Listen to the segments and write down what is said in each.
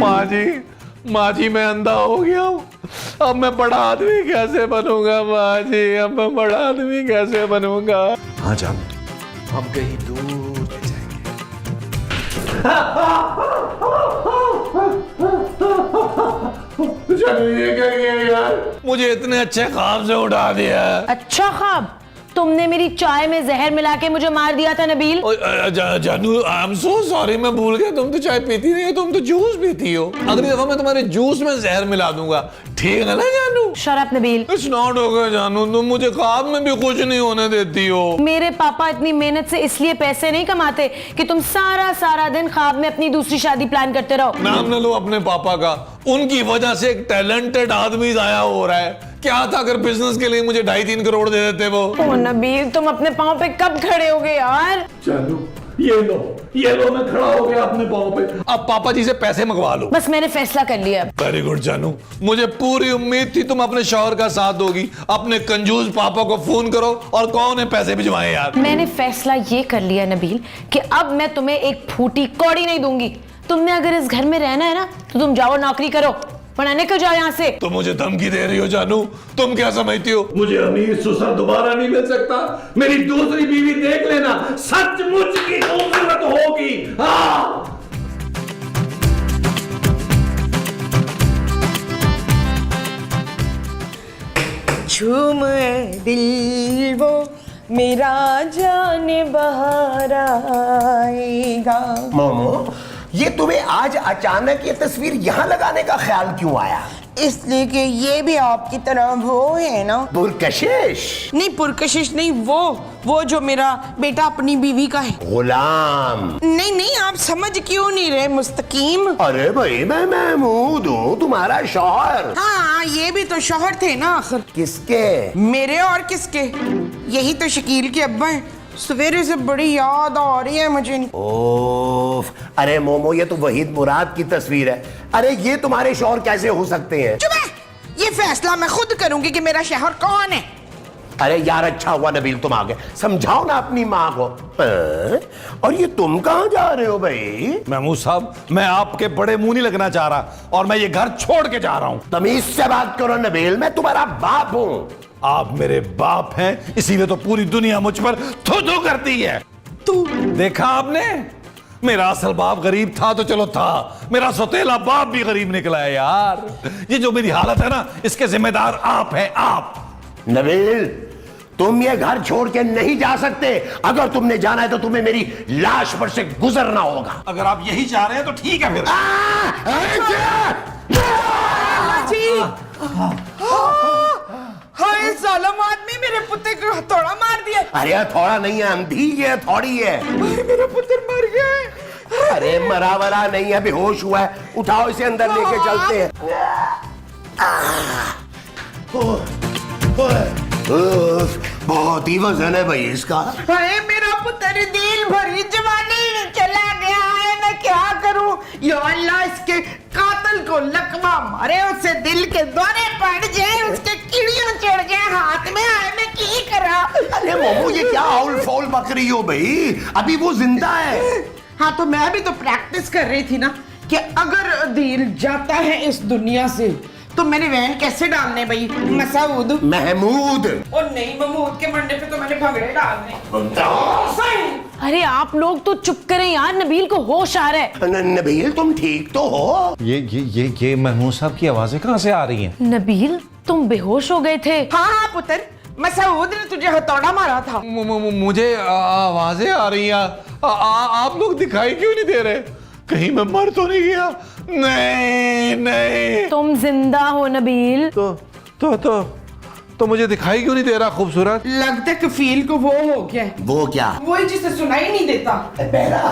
माँ जी मैं अंधा हो गया हूँ, अब मैं बड़ा आदमी कैसे बनूंगा माँ जी, अब मैं बड़ा आदमी कैसे बनूंगा। हाँ जान, हम कहीं दूर ले जाएंगे। ये क्या किया यार, मुझे इतने अच्छे ख्वाब से उठा दिया। अच्छा ख्वाब? तुमने मेरी चाय में जहर मिला के मुझे मार दिया था नबील। जानू आई एम सो सॉरी, मैं भूल गया, तुम तो चाय पीती नहीं हो, तुम तो जूस पीती हो। अगली दफा मैं तुम्हारे जूस में जहर मिला दूंगा, ठीक है ना जानू? Shut up Nabeel. It's not okay जानू, तुम मुझे ख्वाब में भी खुश नहीं होने देती हो। मेरे पापा इतनी मेहनत से इसलिए पैसे नहीं कमाते कि तुम सारा दिन ख्वाब में अपनी दूसरी शादी प्लान करते रहो। नाम न लो अपने पापा का, उनकी वजह से एक टैलेंटेड आदमी जाया हो रहा है। क्या था अगर बिजनेस के लिए मुझे 2.5-3 करोड़ दे देते वो। ओ नबील, तुम अपने पाँव पे कब खड़े होगे यार? जानू ये लो मैं खड़ा हो गया अपने पाँव पे। अब पापा जी से पैसे मंगवा लो। बस मैंने फैसला कर लिया। वेरी गुड जानू, मुझे पूरी उम्मीद थी तुम अपने शौहर का साथ दोगी। अपने कंजूस पापा को फोन करो और कौन है पैसे भिजवाएं यार। मैंने फैसला ये कर लिया नबील कि अब मैं तुम्हें एक फूटी कौड़ी नहीं दूंगी। तुमने अगर इस घर में रहना है ना तो तुम जाओ नौकरी करो, वरना निकल जाओ यहाँ से। तुम मुझे धमकी दे रही हो जानू? तुम क्या समझती हो मुझे अमीर ससुर दोबारा नहीं मिल सकता? मेरी दूसरी बीवी देख लेना, सचमुच की खूबसूरत होगी। हाँ झूम दिल वो मेरा जाने बहार आएगा। मोमो, ये तुम्हें आज अचानक ये तस्वीर यहाँ लगाने का ख्याल क्यों आया? इसलिए कि ये भी आपकी तरह वो है ना। पुरकशिश? नहीं पुरकशिश नहीं, वो जो मेरा बेटा अपनी बीवी का है। गुलाम? नहीं आप समझ क्यों नहीं रहे मुस्तकीम? अरे भाई मैं महमूद हूँ, तुम्हारा शौहर। हाँ ये भी तो शौहर थे ना आखिर। किसके? मेरे और किसके? यही तो शकील के अब्बा हैं। सवेरे से बड़ी याद आ रही है मुझे। ओफ, अरे मोमो ये तो वहीद मुराद की तस्वीर है। अरे ये तुम्हारे शौहर कैसे हो सकते हैं? चुप है, ये फैसला मैं खुद करूंगी कि मेरा शौहर कौन है। अरे यार अच्छा हुआ नबील तुम आ गए, समझाओ ना अपनी माँ को। और ये तुम कहाँ जा रहे हो भाई? महमूद साहब, मैं आपके बड़े मुंह नहीं लगना चाह रहा और मैं ये घर छोड़ के जा रहा हूँ। तमीज से बात करो नबील, मैं तुम्हारा बाप हूँ। आप मेरे बाप हैं, इसीलिए तो पूरी दुनिया मुझ पर थू करती है। तू देखा आपने, मेरा असल बाप गरीब था तो चलो था, मेरा सौतेला बाप भी गरीब निकला है यार। ये जो मेरी हालत है ना, इसके जिम्मेदार आप हैं, आप। नबील, तुम ये घर छोड़ के नहीं जा सकते। अगर तुमने जाना है तो तुम्हें मेरी लाश पर से गुजरना होगा। अगर आप यही चाह रहे हैं तो ठीक है फिर। हाय जालिम आदमी, मेरे पुत्र को हथौड़ा मार दिया। अरे थोड़ा नहीं है, अंधी है, थोड़ी है। मेरा पुत्र मर गया। अरे मरा वरा नहीं है, बेहोश हुआ है। उठाओ इसे अंदर लेके चलते हैं। बहुत ही वजन है भाई इसका। हाय मेरा पुत्र दिल भरी जवानी चला गया है, मैं क्या करूं? या अल्लाह, इसके कातिल को लकवा मारे, उससे दिल के दौरे पड़ जाए, उसके कीड़ियां चढ़ जाए हाथ में। आए मैं की करा? अरे मोमो ये क्या हाउल फौल बक रही हो भाई? अभी वो जिंदा है। हाँ तो मैं भी तो प्रैक्टिस कर रही थी ना कि अगर दिल जाता है इस दुनिया से तो मैंने वहन कैसे डालने भाई? मसूद महमूद? और नहीं, महमूद के मंडे पे तो मैंने भगड़े डालने। अरे आप लोग तो चुप करें यार, नबील को होश आ रहा है। नबील तुम ठीक तो हो? ये महमूद साहब की आवाजें कहाँ से आ रही हैं? नबील तुम बेहोश हो गए थे। हाँ पुत्र, मसूद ने तुझे हथौड़ा मारा था। मुझे आवाजें आ रही हैं। आप लोग दिखाई क्यों नहीं दे रहे? कहीं मैं मर तो नहीं गया? नहीं। तुम जिंदा हो नबील। तो मुझे दिखाई क्यों नहीं दे रहा खूबसूरत? लगता है कफील को वो हो गया। वो क्या? वही जिसे सुनाई नहीं देता। बहरा?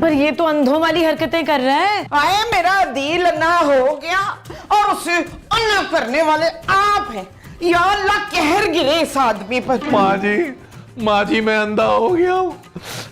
पर ये तो अंधों वाली हरकतें कर रहा है। आए मेरा दिल अन्ना हो गया और उसे अन्ना करने वाले आप हैं। या अल्लाह, कहर गिरे इस आदमी पर। माँ जी मैं अंधा हो गया हूँ,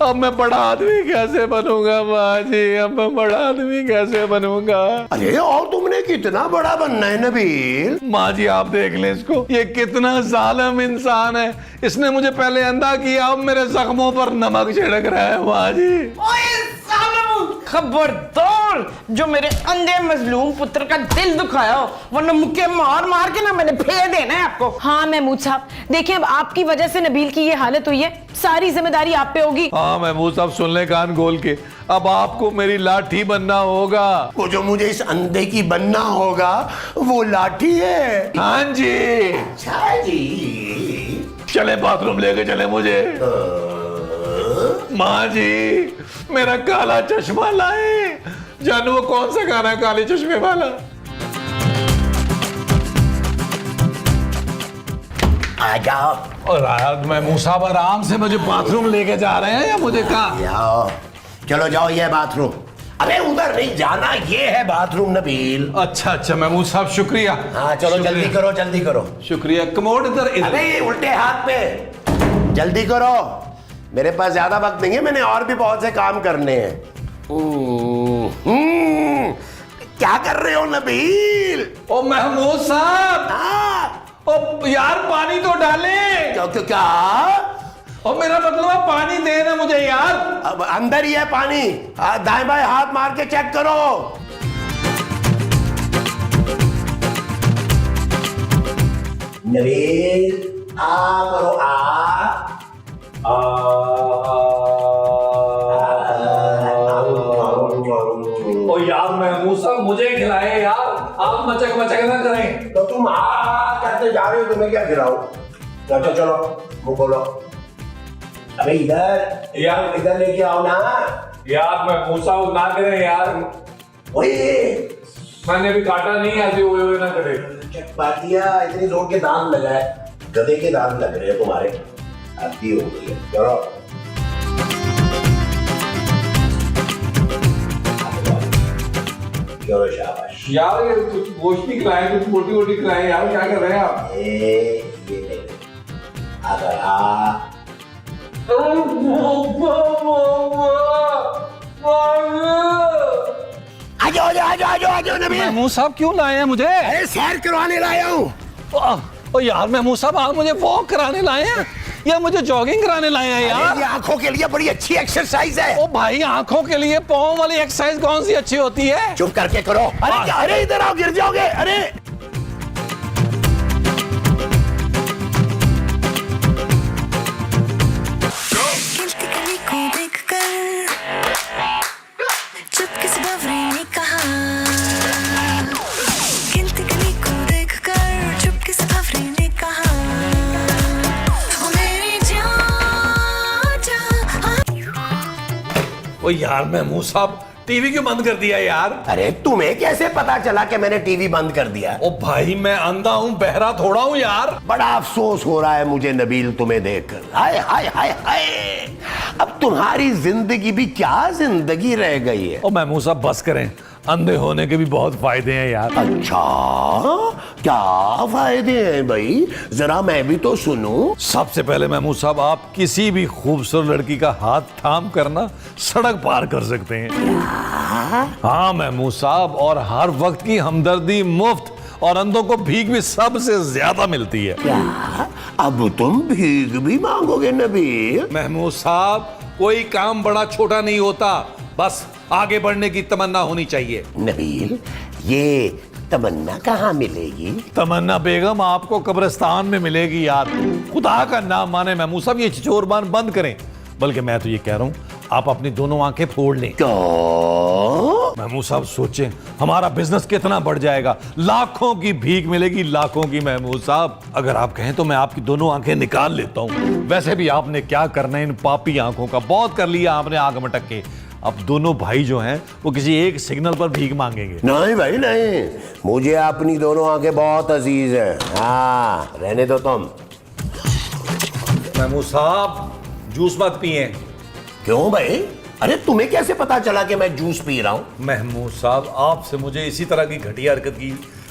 अब मैं बड़ा आदमी कैसे बनूंगा माँ जी, अब मैं बड़ा आदमी कैसे बनूंगा? अरे और तुमने कितना बड़ा बनना है नबील? माँ जी आप देख लें इसको, ये कितना जालिम इंसान है। इसने मुझे पहले अंधा किया, अब मेरे जख्मों पर नमक छिड़क रहा है माँ जी। ओए जालिम, खबरदार जो मेरे अंधे मजलूम पुत्र का दिल दुखाया हो, वरना मुक्के मार मार के ना मैंने फेंक देना है आपको। हाँ महमूद साहब, देखिए अब आपकी वजह से नबील की ये हालत हुई है, सारी जिम्मेदारी आप पे होगी। हाँ महमूद साहब, सुन ले कान खोल के, अब आपको मेरी लाठी बनना होगा। वो जो मुझे इस अंधे की बनना होगा वो लाठी है। हाँ जी, अच्छा जी, चले बाथरूम लेके चले मुझे। माँ जी, मेरा काला चश्मा लाए। जानू वो कौन सा गाना है काले चश्मे वाला? आ जाओ। और यार महमूद साहब आराम से मुझे बाथरूम लेके जा रहे हैं या मुझे कहाँ? जाओ, चलो जाओ, ये बाथरूम। अरे उधर नहीं जाना, ये है बाथरूम नबील। अच्छा अच्छा महमूद साहब, शुक्रिया। हाँ चलो, शुक्रिया। जल्दी करो, जल्दी करो। शुक्रिया। कमोड इधर अरे उल्टे हाथ पे, जल्दी करो, मेरे पास ज्यादा वक्त नहीं है, मैंने और भी बहुत से काम करने हैं। क्या कर रहे हो नबील? ओ महमूद साहब, हाँ, ओ यार पानी तो डाले। क्या क्या क्या? और मेरा मतलब है पानी दे ना मुझे यार। अब अंदर ही है पानी, दाएं बाएं हाथ मार के चेक करो। नबील, आ करो, आ। ओ यार महमूद साहब, मुझे खिलाए यार, आप मचक मचक ना करें। तो तुम आ करते जा रहे हो, तुम्हें क्या खिलाओ? चलो चलो, मुंह खोलो। अबे इधर यार, इधर लेके आओ ना। यार महमूद साहब ना करें यार, ओए, मैंने अभी काटा नहीं, ऐसे हुए ना करे। चटपाटिया, इतनी जोर के दांत लगाए, गधे के दांत लग रहे हैं तुम्हारे। आती हो गई है, चलो। चलो शाबाश। यार ये कुछ गोश्त नहीं खिलाए, कुछ मोटी मोटी खिलाए यार, क्या कर रहे हैं आप? ये अगर आ आजो नबी। महमूद साहब क्यों लाए हैं मुझे? अरे सैर करवाने लाया हूँ। ओ यार महमूद साहब, आप मुझे वॉक कराने लाए हैं या मुझे जॉगिंग कराने लाए हैं यार? ये आंखों के लिए बड़ी अच्छी एक्सरसाइज है। ओ भाई, आंखों के लिए पाँव वाली एक्सरसाइज कौन सी अच्छी होती है? चुप करके करो। अरे क्या, अरे इधर आओ, गिर जाओगे। अरे चुपके से बावरी ने कहा, गिनती गली को देखकर चुपके से बावरी ने कहा, ओ मेरी जान। ओ यार महमूद साहब, टीवी क्यों बंद कर दिया यार? अरे तुम्हें कैसे पता चला कि मैंने टीवी बंद कर दिया? ओ भाई, मैं अंधा हूँ, बहरा थोड़ा हूँ यार। बड़ा अफसोस हो रहा है मुझे नबील तुम्हें देखकर। हाय हाय हाय हाय, अब तुम्हारी जिंदगी भी क्या जिंदगी रह गई है। ओ महमूद साहब बस करें, अंधे होने के भी बहुत फायदे हैं यार। अच्छा, क्या फायदे हैं भाई? जरा मैं भी तो सुनूं। सबसे पहले महमूद साहब, आप किसी भी खूबसूरत लड़की का हाथ थाम कर ना सड़क पार कर सकते हैं। हाँ महमूद साहब, और हर वक्त की हमदर्दी मुफ्त, और अंधों को भीख भी सबसे ज्यादा मिलती है। क्या अब तुम भीख भी मांगोगे नबील? महमूद साहब, कोई काम बड़ा छोटा नहीं होता, बस आगे बढ़ने की तमन्ना होनी चाहिए। नबील, ये तमन्ना कहाँ मिलेगी? तमन्ना बेगम आपको कब्रिस्तान में मिलेगी यार। खुदा का नाम माने महमूद साहब, ये चोरबान बंद करें। बल्कि मैं तो ये कह रहा हूँ, आप अपनी दोनों आंखें फोड़ लें। क्यों? महमूद साहब सोचें, हमारा बिजनेस कितना बढ़ जाएगा, लाखों की भीख मिलेगी, लाखों की। महमूद साहब, अगर आप कहें तो मैं आपकी दोनों आंखें निकाल लेता हूँ। वैसे भी आपने क्या करना है इन पापी आंखों का, बहुत कर लिया आपने आंख मटक के। अब दोनों भाई जो हैं वो किसी एक सिग्नल पर भीख मांगेंगे। नहीं भाई नहीं, मुझे अपनी दोनों आंखें बहुत अजीज हैं। हाँ, रहने दो तुम। महमूद साहब, जूस मत पिए। क्यों भाई? अरे तुम्हें कैसे पता चला कि मैं जूस पी रहा हूं? महमूद साहब, आपसे मुझे इसी तरह की घटिया हरकत की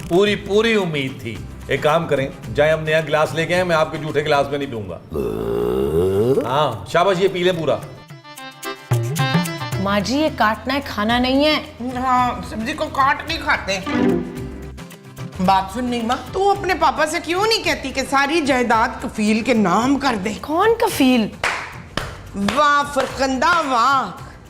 पूरी उम्मीद थी। एक काम करें, जाए हम नया गिलास लेके आए, मैं आपके जूठे गिलास में नहीं पीऊंगा। हाँ शाबाश, ये पी ले पूरा। माँ जी, ये काटना है, खाना नहीं है। हाँ, सब्जी को काट नहीं खाते। बात सुन नीमा, तू अपने पापा से क्यों नहीं कहती कि सारी जायदाद कफील के नाम कर दे? कौन कफील? वाह फरकंदा वाह,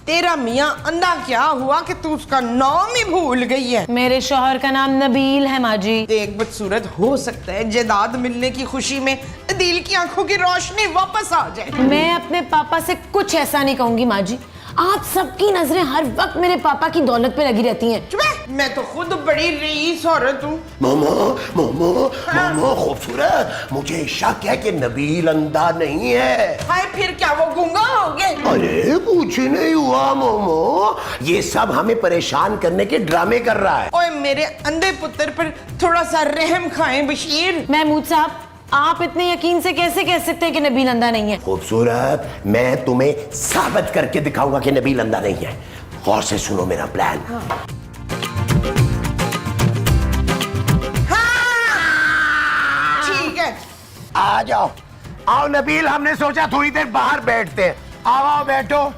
तेरा मियाँ अंधा क्या हुआ कि तू उसका नाम ही भूल गई है? मेरे शौहर का नाम नबील है माँ जी। देख बदसूरत, हो सकता है जायदाद मिलने की खुशी में दिल की आंखों की रोशनी वापस आ जाए। मैं अपने पापा से कुछ ऐसा नहीं कहूंगी माँ जी। आप सबकी नजरें हर वक्त मेरे पापा की दौलत पे लगी रहती हैं। चुप है, मैं तो खुद बड़ी रईस औरत हूँ। मोमो मोमो मोमो खूबसूरत, मुझे शक है कि नबील अंधा नहीं है। हाय, फिर क्या वो गूंगा हो गए? अरे कुछ नहीं हुआ मोमो, ये सब हमें परेशान करने के ड्रामे कर रहा है। ओए मेरे अंधे पुत्र पर थोड़ा सा रहम खाएं बशीर। महमूद साहब, आप इतने यकीन से कैसे कह सकते हैं कि नबील अंधा नहीं है? खूबसूरत, मैं तुम्हें साबित करके दिखाऊंगा कि नबील अंधा नहीं है। गौर से सुनो मेरा प्लान। ठीक है, आ जाओ, आओ नबील, हमने सोचा थोड़ी देर बाहर बैठते हैं। आओ आओ बैठो।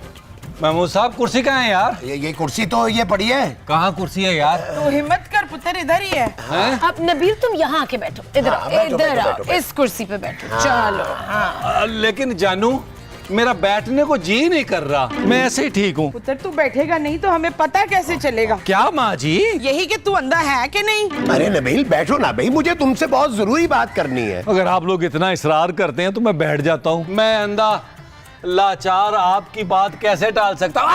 महमूद साहब कुर्सी कहाँ है यार? ये कुर्सी तो ये पड़ी है। कहाँ कुर्सी है यार? तो हिम्मत कर पुत्र, इधर ही है। अब नबील तुम यहाँ आके बैठो, इधर हाँ, आओ, बैठो, इधर बैठो, आओ, बैठो, इस कुर्सी पे बैठो। चलो। हाँ। लेकिन जानू, मेरा बैठने को जी नहीं कर रहा। मैं ऐसे ही ठीक हूँ। पुत्र तू बैठेगा नहीं तो हमें पता कैसे चलेगा? क्या माँ जी? यही कि तू अंधा है कि नहीं? अरे नबील बैठो ना भाई, मुझे तुमसे बहुत जरूरी बात करनी है। अगर आप लोग इतना इसरार करते हैं तो मैं बैठ जाता हूँ। मैं अंधा लाचार आपकी बात कैसे टाल सकता हूँ?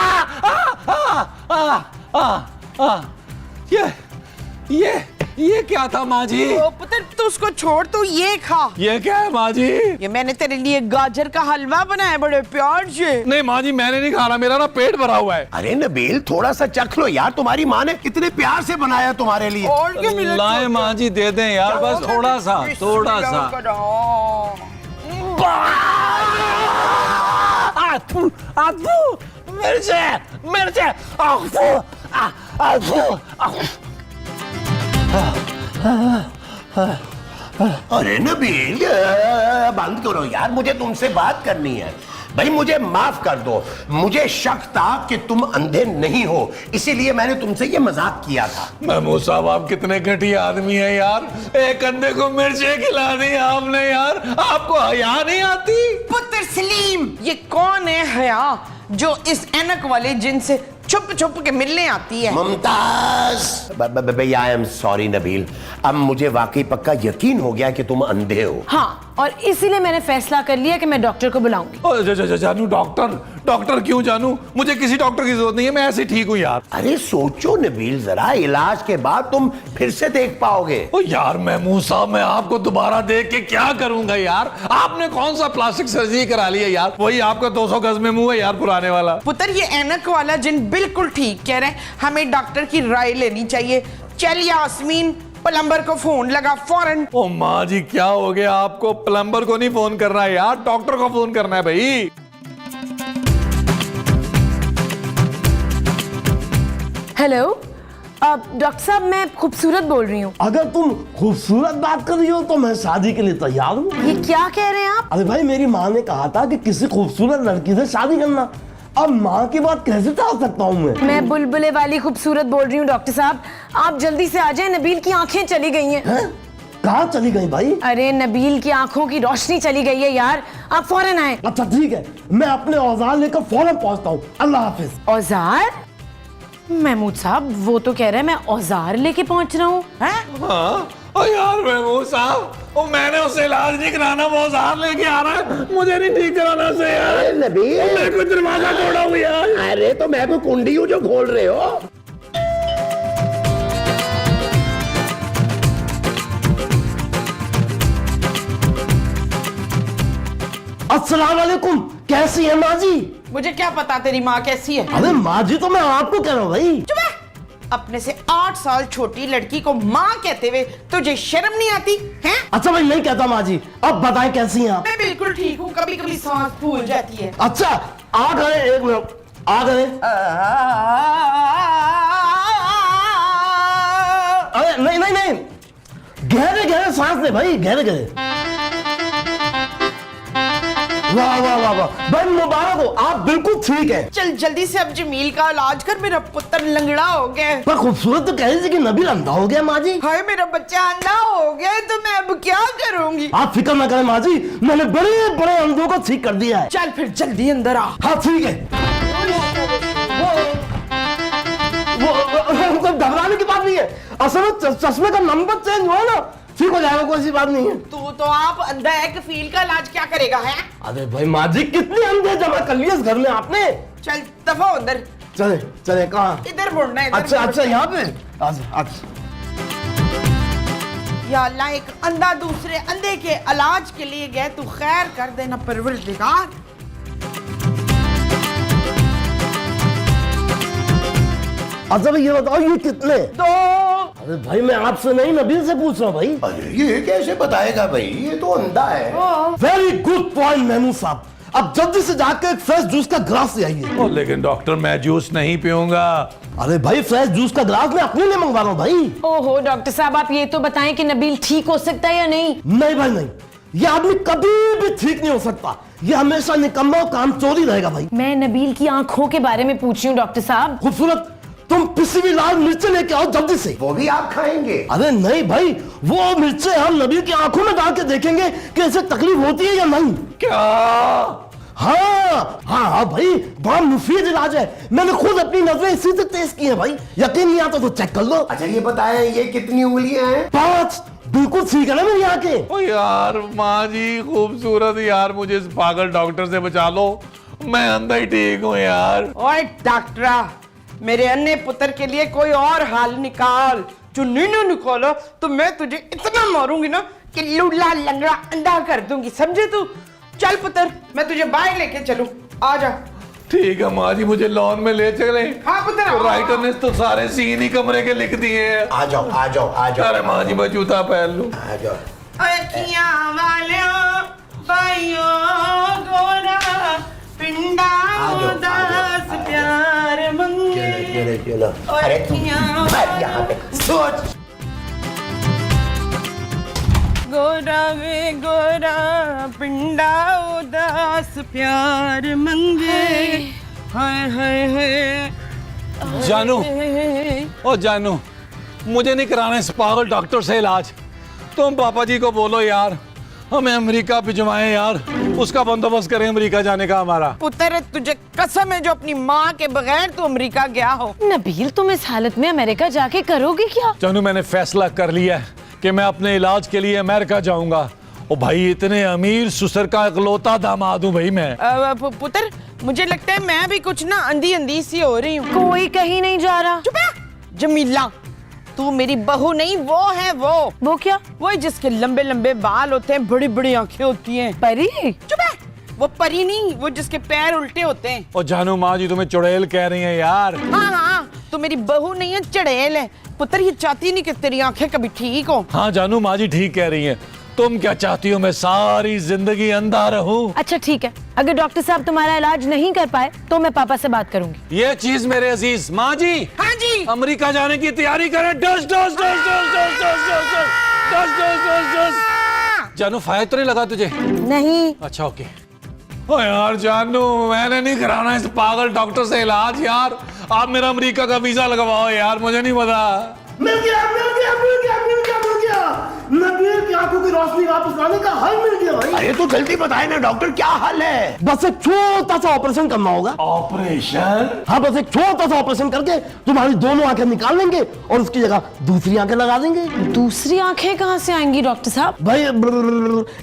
ये क्या था माँ जी? ओ पुत्र तू उसको छोड़, तू ये खा। ये क्या है माँ जी? ये मैंने तेरे लिए गाजर का हलवा बनाया बड़े प्यार से। नहीं माँ जी, मैंने नहीं खाना, मेरा ना पेट भरा हुआ है। अरे नबील थोड़ा सा चख लो यार, तुम्हारी माँ ने कितने प्यार से बनाया तुम्हारे लिए। और क्या मिला? लाए माँ जी, दे दें यार, बस थोड़ा सा, थोड़ा सा। अरे नबील बंद करो यार, मुझे तुमसे बात करनी है। भाई मुझे माफ कर दो, मुझे शक था कि तुम अंधे नहीं हो, इसीलिए मैंने तुमसे ये मजाक किया था। महमूद साहब, आप कितने घटिया आदमी हैं यार। एक अंधे को मिर्चें खिला दी आपने यार। आपको हया नहीं आती? पुत्र सलीम, ये कौन है हया जो इस ऐनक वाले जिन से छुप छुप के मिलने आती है? Mumtaz. I am sorry Nabeel, अब मुझे वाकई पक्का यकीन हो गया कि तुम अंधे हो। हाँ, और इसीलिए मैंने फैसला कर लिया कि मैं डॉक्टर को बुलाऊंगी। जानू, डॉक्टर क्यों जानू? मुझे किसी डॉक्टर की जरूरत नहीं है, मैं ऐसे ठीक हूँ यार। अरे सोचो नबील जरा, इलाज के बाद तुम फिर से देख पाओगे। ओ यार महमूद साहब, मैं आपको दोबारा देख के क्या करूंगा यार? आपने कौन सा प्लास्टिक सर्जरी करा ली है यार? वही आपका 200 गज में मुंह है यार, पुराने वाला। पुत्र ये ऐनक वाला जिन बिल्कुल ठीक कह रहे हैं, हमें डॉक्टर की राय लेनी चाहिए। चल यास्मीन, प्लम्बर को फोन लगा फौरन। ओ माँ जी, क्या हो गया आपको? प्लम्बर को नहीं फोन करना है यार, डॉक्टर को फोन करना है भाई। हेलो, डॉक्टर साहब, मैं खूबसूरत बोल रही हूँ। अगर तुम खूबसूरत बात कर रही हो तो मैं शादी के लिए तैयार हूँ। ये क्या कह रहे हैं आप? अरे भाई, मेरी माँ ने कहा था कि किसी खूबसूरत लड़की से शादी करना। अब माँ की बात कैसे टाल सकता हूँ मैं बुलबुले वाली खूबसूरत बोल रही हूँ डॉक्टर साहब। आप जल्दी से आ जाएं, नबील की आंखें चली गई हैं। कहाँ चली गई भाई? अरे नबील की आंखों की रोशनी चली गई है यार, आप फौरन आए। अच्छा ठीक है, मैं अपने औजार लेकर फौरन पहुँचता हूँ। अल्लाह हाफिज। औजार? महमूद साहब, वो तो कह रहे हैं मैं औजार लेके पहुंच रहा हूँ। हाँ? ओ यार महमूद साहब, ओ मैंने उसे इलाज नहीं कराना, वो औजार लेके आ रहा है। मुझे नहीं ठीक कराना से यार। नबील मैं कोई दरवाजा तोड़ा हूँ यार। अरे तो मैं कोई कुंडी हूँ जो खोल रहे हो? अस्सलाम वालेकुम, कैसी है माँ जी? मुझे क्या पता तेरी माँ कैसी है? अरे माँ जी तो मैं आपको कह रहा हूँ भाई। चुप है। अपने से 8 साल छोटी लड़की को माँ कहते हुए तुझे शर्म नहीं आती है? अच्छा भाई, नहीं कहता माँ जी। अब बताएं कैसी हैं आप? मैं बिल्कुल ठीक हूँ, कभी कभी सांस फूल जाती है। अच्छा आ गए, एक मिनट आ गए। अरे नहीं नहीं नहीं, गहरे गहरे सांस ले भाई, गहरे गहरे। वाह वाह वाह वाह भाई, मुबारक हो, आप बिल्कुल ठीक है। चल जल्दी से अब जमील का इलाज कर, मेरा पुत्र लंगड़ा हो गया। पर खूबसूरत तो कह रही थी कि नबील अंधा हो गया माँ जी। हाय मेरा बच्चा अंधा हो गया, तो मैं अब क्या करूंगी? आप फिक्र ना करें माँ जी, मैंने बड़े बड़े अंधों को ठीक कर दिया है। चल फिर जल्दी अंदर आ। हाँ ठीक है। की बात नहीं है, असल में चश्मे का नंबर चेंज हुआ ना, ठीक हो जाएगा, कोई सी बात नहीं है। तू तो आप अंधा है, कफील का इलाज क्या करेगा है? अरे भाई माँ जी, कितनी अंधे जमा कर लिए इस घर में आपने। चल दफा अंदर। चले चले, कहाँ? इधर मुड़ना है। अच्छा अच्छा, यहाँ पे अच्छा। या अल्लाह, एक अंधा दूसरे अंधे के इलाज के लिए गए, तू खैर कर देना परवरदिगार। अच्छा भाई ये बताओ, ये कितने? 2। अरे भाई मैं आपसे नहीं, नबील से पूछ रहा हूँ भाई। अरे ये कैसे बताएगा भाई, ये तो अंधा है। वेरी गुड पॉइंट महमूद साहब, अब जल्दी से जाकर एक फ्रेश जूस का ग्लास ले आइए। ओ, लेकिन डॉक्टर मैं जूस नहीं पीऊंगा। अरे भाई फ्रेश जूस का ग्लास मैं अपने लिए मंगवा रहा हूँ भाई। ओहो डॉक्टर साहब, आप ये तो बताएं कि नबील ठीक हो सकता है या नहीं? नहीं भाई नहीं, ये आदमी कभी भी ठीक नहीं हो सकता, ये हमेशा निकम्मा और कामचोरी रहेगा भाई। मैं नबील की आंखों के बारे में पूछ रही हूँ डॉक्टर साहब। खूबसूरत, तुम पिसी हुई लाल मिर्चें लेके आओ जल्दी से। वो भी आप खाएंगे? अरे नहीं भाई, वो मिर्चें हम नबील की आंखों में डाल के देखेंगे कि इसे तकलीफ होती है या नहीं। क्या? हाँ भाई, बड़ा मुफीद इलाज है, मैंने खुद अपनी नजरें इसी से टेस्ट की है भाई, यकीन नहीं आता तो चेक कर लो। अच्छा ये बताएं, ये कितनी उंगलियां हैं? 5, बिल्कुल ठीक है ना मेरी आंखें? ओ यार माँ जी खूबसूरत, यार मुझे इस पागल डॉक्टर से बचा लो, मैं अंधा ही ठीक हूँ यार। ओए डॉक्टरा, मेरे अन्य पुत्र के लिए कोई और हाल निकाल। चुन्नी न निकालो तो मैं तुझे इतना मारूंगी ना कि लूला लंगड़ा अंधा कर दूंगी, समझे तू? चल पुत्र, मैं तुझे बाहर लेके चलूं, आ जा। ठीक है माँ जी, मुझे लॉन में ले चले। हाँ पुत्र, तो राइटर ने तो सारे सीन ही कमरे के लिख दिए हैं। आ जाओ आ जाओ आ जाओ। अरे माँ जी मैं जूता पहन लूं। आ जाओ। अखियां वालों भाइयों गोरा पिंडा उदास प्यार मंगे। चलो अरे तुम बैठ यहाँ पे, सोच। गोरा वे गोरा पिंडा उदास प्यार मंगे। हाय हाय हाय। जानू, ओ जानू, मुझे नहीं कराना इस पागल डॉक्टर से इलाज। तुम पापा जी को बोलो यार, हमें अमेरिका भिजवाएं यार, उसका बंदोबस्त करें अमेरिका जाने का हमारा। पुत्र तुझे कसम है जो अपनी माँ के बगैर तू अमेरिका गया हो। नबील, तुम इस हालत में अमेरिका जाके करोगे क्या? जानू मैंने फैसला कर लिया है कि मैं अपने इलाज के लिए अमेरिका जाऊंगा। ओ भाई, इतने अमीर ससुर का इकलौता दामाद हूँ भाई मैं। पुत्र मुझे लगता है मैं भी कुछ ना अंधी अंधी सी हो रही हूँ। कोई कहीं नहीं जा रहा। चुप है जमीला, तू मेरी बहू नहीं, वो है वो क्या? वो जिसके लंबे लंबे बाल होते हैं, बड़ी बड़ी आंखें होती हैं। परी? चुप है, वो परी नहीं, वो जिसके पैर उल्टे होते हैं। ओ जानू माँ जी तुम्हें चुड़ैल कह रही हैं यार। हाँ, तू मेरी बहू नहीं है, चड़ैल है। पुत्र ये चाहती नहीं कि तेरी आंखें कभी ठीक हो। हाँ जानू माँ जी ठीक कह रही हैं। तुम क्या चाहती हो, मैं सारी जिंदगी अंधा रहूं? अच्छा ठीक है, अगर डॉक्टर साहब तुम्हारा इलाज नहीं कर पाए तो मैं पापा से बात करूंगी। ये चीज मेरे अजीज माँ जी, हाँ जी, अमेरिका जाने की तैयारी करें। डस डस डस डस डस डस डस डस डस डस डस। जानू फायर तो नहीं लगा तुझे? नहीं। अच्छा ओके। ओ यार जानू, मैंने नहीं कराना इस पागल डॉक्टर से इलाज यार। आप मेरा अमेरिका का वीजा लगवाओ यार, मुझे नहीं पता। मिल गया नबील की आंखों की रोशनी वापस लाने का हल मिल गया भाई। अरे तो जल्दी बताए ना डॉक्टर, क्या हाल है? बस एक छोटा सा ऑपरेशन करना होगा। ऑपरेशन? हाँ, बस एक छोटा सा ऑपरेशन करके तुम्हारी दोनों आंखें निकाल लेंगे और उसकी जगह दूसरी आंखें लगा देंगे। दूसरी आंखें कहाँ से आएंगी डॉक्टर साहब? भाई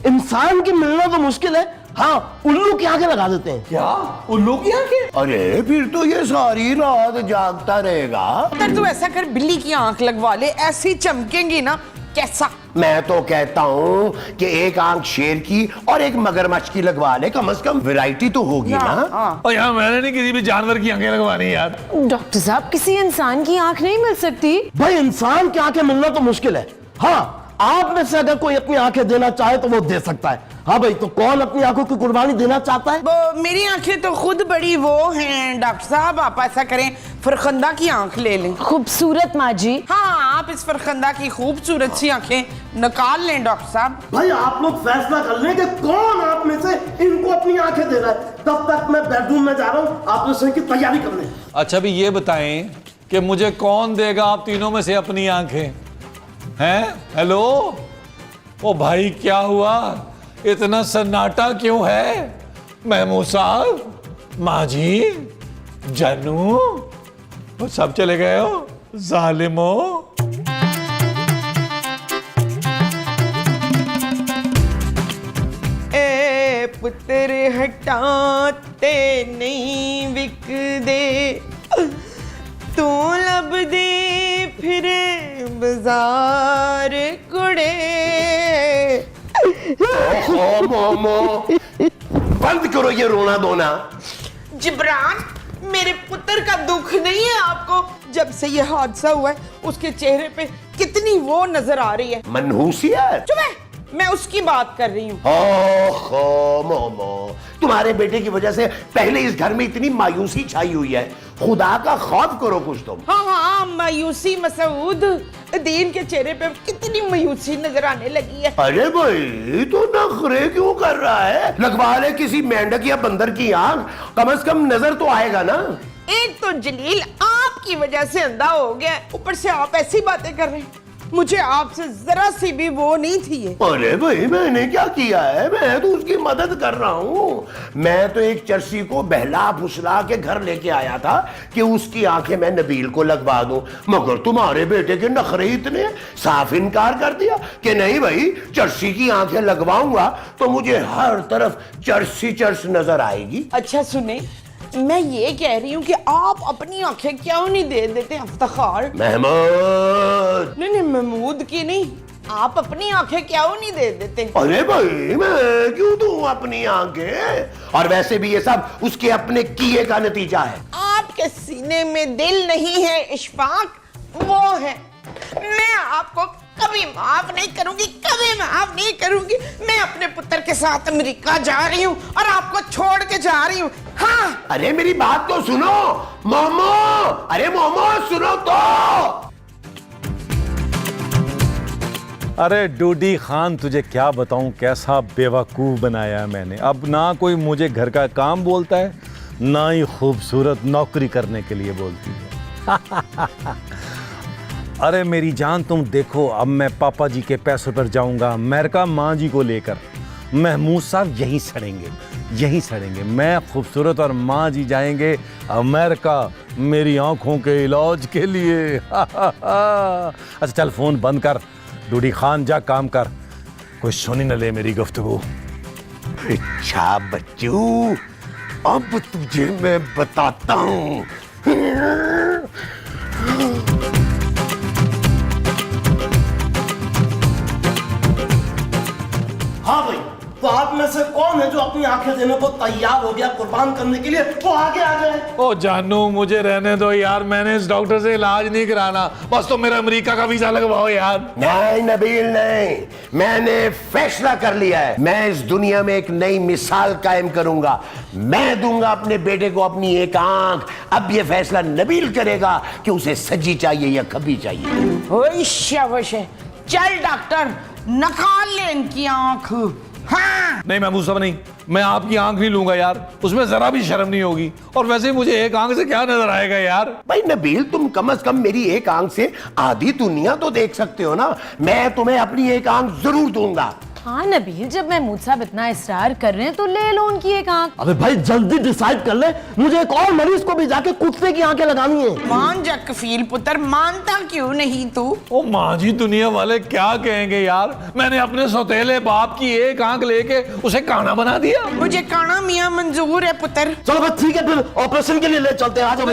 इंसान की मिलना तो मुश्किल है, हाँ उल्लू की आंखें लगा देते हैं। क्या उल्लू की आंखें? अरे फिर तो ये सारी रात जागता रहेगा। पुत्र तू ऐसा कर, बिल्ली की आंख लगवा ले, ऐसी चमकेंगी ना। कैसा? मैं तो कहता हूँ कि एक आंख शेर की और एक मगरमच्छ की लगवा ले, कम से कम वैरायटी तो होगी ना। और यार मैंने नहीं किसी भी जानवर की आंखें लगवानी यार। डॉक्टर साहब, किसी इंसान की आंख नहीं मिल सकती? भाई इंसान की आंखें मिलना तो मुश्किल है, हाँ आप में से अगर कोई अपनी आंखें देना चाहे तो वो दे सकता है। हाँ भाई, तो कौन अपनी आंखों की कुर्बानी देना चाहता है? वो मेरी आंखें तो खुद बड़ी वो हैं डॉक्टर साहब, आप ऐसा करें फरखंदा की आंख ले लें। खूबसूरत माँ जी। हाँ, आप इस फरखंदा की खूबसूरत सी आंखें निकाल लें डॉक्टर साहब। भाई आप लोग फैसला कर लें कि कौन आप में से इनको अपनी आंखें दे रहा है। तब तक मैं बेडरूम में जा रहा हूँ, आप लोग की तैयारी कर लें। अच्छा भी ये बताएं कि मुझे कौन देगा आप तीनों में से अपनी आंखें? हैं? हेलो? ओ भाई क्या हुआ, इतना सन्नाटा क्यों है? महमूद साहब, माँ जी, जानू, वो सब चले गए हो? जालिमो। ए पुत्र हटाते नहीं विक दे, तू लब दे फिरे बाजार कुड़े। ओहो मोमो, बंद करो ये रोना धोना। जिब्रान, मेरे पुत्र का दुख नहीं है आपको? जब से ये हादसा हुआ है उसके चेहरे पे कितनी वो नजर आ रही है। मनहूसियत? चुप है, मैं उसकी बात कर रही हूँ। ओहो मोमो, तुम्हारे बेटे की वजह से पहले इस घर में इतनी मायूसी छाई हुई है। खुदा का खौफ करो कुछ तुम। हाँ, मायूसी। मसूद, दीन के चेहरे पे कितनी मायूसी नजर आने लगी है। अरे भाई, तो नखरे क्यों कर रहा है? लगवा ले किसी मेंढक या बंदर की आंख, कम से कम नजर तो आएगा ना। एक तो जलील आपकी वजह से अंधा हो गया, ऊपर से आप ऐसी बातें कर रहे हैं। मुझे आपसे जरा सी भी वो नहीं थी ये। अरे भाई, मैंने क्या किया है? मैं तो उसकी मदद कर रहा हूँ। मैं तो एक चर्सी को बहला फुसला के घर लेके आया था कि उसकी आंखें मैं नबील को लगवा दूं, मगर तुम्हारे बेटे के नखरे इतने, साफ इनकार कर दिया कि नहीं भाई, चर्सी की आंखें लगवाऊंगा तो मुझे हर तरफ चर्सी चर्स नजर आएगी। अच्छा सुने, मैं ये कह रही हूँ कि आप अपनी आंखें क्यों नहीं दे देते इफ्तिखार? महमूद। नहीं, महमूद की नहीं, आप अपनी आंखें क्यों नहीं दे देते? अरे भाई, मैं क्यों दूं अपनी आंखें? और वैसे भी ये सब उसके अपने किए का नतीजा है। आपके सीने में दिल नहीं है, इशफाक वो है। मैं आपको कभी माफ नहीं करूंगी, कभी माफ नहीं करूंगी। मैं अपने पुत्र के साथ अमेरिका जा रही हूँ और आपको छोड़ के जा रही हूँ। हाँ। अरे मेरी बात तो सुनो मोमो, अरे मोमो सुनो तो। अरे डूडी खान, तुझे क्या बताऊं कैसा बेवकूफ़ बनाया है मैंने। अब ना कोई मुझे घर का काम बोलता है, ना ही खूबसूरत नौकरी करने के लिए बोलती है। अरे मेरी जान, तुम देखो, अब मैं पापा जी के पैसों पर जाऊंगा अमेरिका माँ जी को लेकर। महमूद साहब यहीं सड़ेंगे, यहीं सड़ेंगे। मैं खूबसूरत और माँ जी जाएंगे अमेरिका मेरी आंखों के इलाज के लिए। अच्छा चल, फोन बंद कर। डूडी खान, जा काम कर, कोई सुनी न ले मेरी गुफ्तगू। अच्छा बच्चू, अब तुझे मैं बताता हूँ। हाँ भाई, तो आप में से कौन है जो अपनी आंखें देने को तैयार हो गया कुर्बान करने के लिए? वो आगे आ जाए। ओ जानू, मुझे रहने दो यार, मैंने इस डॉक्टर से इलाज नहीं कराना, बस तो मेरा अमेरिका का वीजा लगवाओ यार। नहीं नबील नहीं, मैंने फैसला कर लिया है। मैं इस दुनिया में एक नई मिसाल कायम करूंगा। मैं दूंगा अपने बेटे को अपनी एक आंख। अब ये फैसला नबील करेगा कि उसे सजी चाहिए या खबी चाहिए। ओए शाबाश है। चल डॉक्टर, निकाल ले इनकी आंख। हाँ। नहीं महमूद साहब, नहीं, मैं आपकी आंख नहीं लूंगा यार, उसमें जरा भी शर्म नहीं होगी। और वैसे मुझे एक आंख से क्या नजर आएगा यार? भाई नबील, तुम कम से कम मेरी एक आंख से आधी दुनिया तो देख सकते हो ना। मैं तुम्हें अपनी एक आंख जरूर दूंगा। हाँ नबील, जब महमूद साहब इतना इसरार कर रहे हैं तो ले लो उनकी एक आंख। अबे भाई जल्दी डिसाइड कर ले, मुझे एक और मरीज को भी जाके कुत्ते की आंखें लगानी है। मान जा कफील पुत्र, मानता क्यों नहीं तू? ओ माँ जी, दुनिया वाले क्या कहेंगे यार? मैंने अपने सौतेले बाप की एक आंख लेके उसे काना बना दिया। मुझे काना मियाँ मंजूर है पुत्र। चलो बस ठीक है, फिर ऑपरेशन के लिए ले चलते हैं। आ जाओ,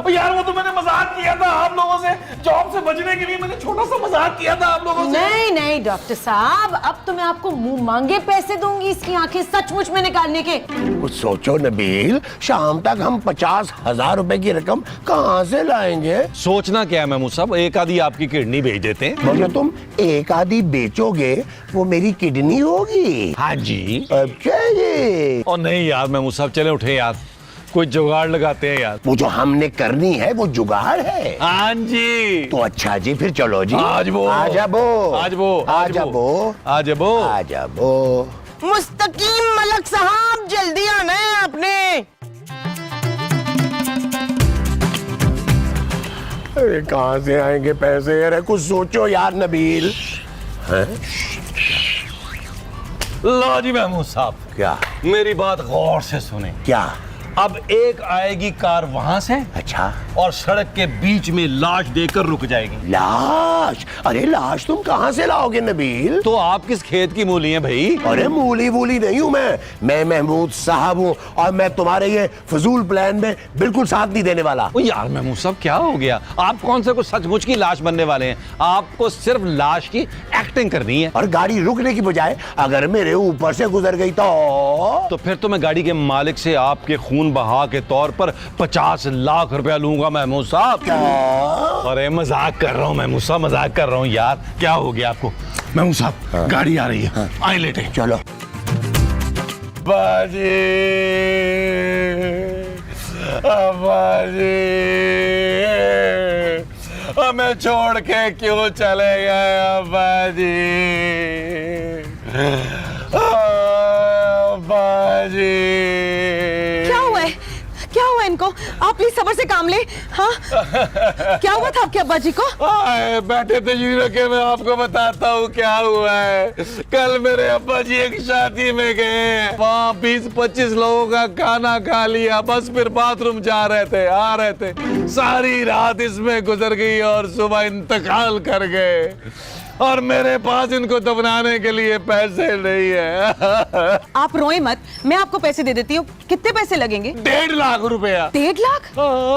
यार वो तो मैंने मजाक किया था आप लोगों से, जॉब से बचने के लिए मैंने छोटा सा मजाक किया था आप लोगों से। नहीं नहीं डॉक्टर साहब, अब तो मैं आपको मुंह मांगे पैसे दूंगी इसकी आंखें सचमुच में निकालने के। कुछ सोचो नबील, शाम तक हम 50,000 रुपए की रकम कहाँ से लाएंगे? सोचना क्या है महमूद साहब, एक आधी आपकी किडनी भेज देते हैं। मगर तुम एक आधी बेचोगे वो मेरी किडनी होगी। हाँ जी। अच्छा जी। और नहीं यार महमूद साहब, चले उठे यार, कोई जुगाड़ लगाते हैं यार। वो जो हमने करनी है वो जुगाड़ है। हाँ जी। तो अच्छा जी, फिर चलो जी। आज वो मुस्तकीम मलक साहब, जल्दी आना है आपने। अरे कहाँ से आएंगे पैसे? अरे कुछ सोचो यार नबील। लो जी महमूद साहब, क्या मेरी बात गौर से सुने। क्या? अब एक आएगी कार वहां से अच्छा, और सड़क के बीच में लाश देकर रुक जाएगी। लाश? अरे लाश तुम कहां से लाओगे नबील? तो आप किस खेत की मूली हैं भाई? अरे मूली वूली नहीं हूं मैं महमूद साहब हूं, और मैं तुम्हारे ये फजूल प्लान में बिल्कुल साथ नहीं देने वाला। ओ यार महमूद साहब, क्या हो गया? आप कौन से को सचमुच की लाश बनने वाले हैं? आपको सिर्फ लाश की एक्टिंग करनी है। और गाड़ी रुकने की बजाय अगर मेरे ऊपर से गुजर गई तो फिर तो मैं गाड़ी के मालिक से आपके खून बहा के तौर पर 50 लाख रुपया लूंगा महमूद साहब। अरे मजाक कर रहा हूँ महमूद साहब, मजाक कर रहा हूँ यार। क्या हो गया आपको? महमूद साहब, गाड़ी आ रही है, आए लेटे। चलो। बाजी, बाजी, हमें छोड़ के क्यों चले गए बाजी? बाजी, क्या हुआ इनको? आप प्लीज सब्र से काम ले। हाँ, क्या हुआ था आपके अब्बा जी को? बैठे थे यूं रखे, मैं आपको बताता हूँ क्या हुआ है। कल मेरे अब्बा जी एक शादी में गए, वहाँ 20-25 लोगों का खाना खा लिया, बस फिर बाथरूम जा रहे थे, आ रहे थे, सारी रात इसमें गुजर गई और सुबह इंतकाल कर गए, और मेरे पास इनको दफनाने के लिए पैसे नहीं है। आप रोए मत, मैं आपको पैसे दे देती हूँ। कितने पैसे लगेंगे? 1.5 लाख रुपया। 1.5 लाख?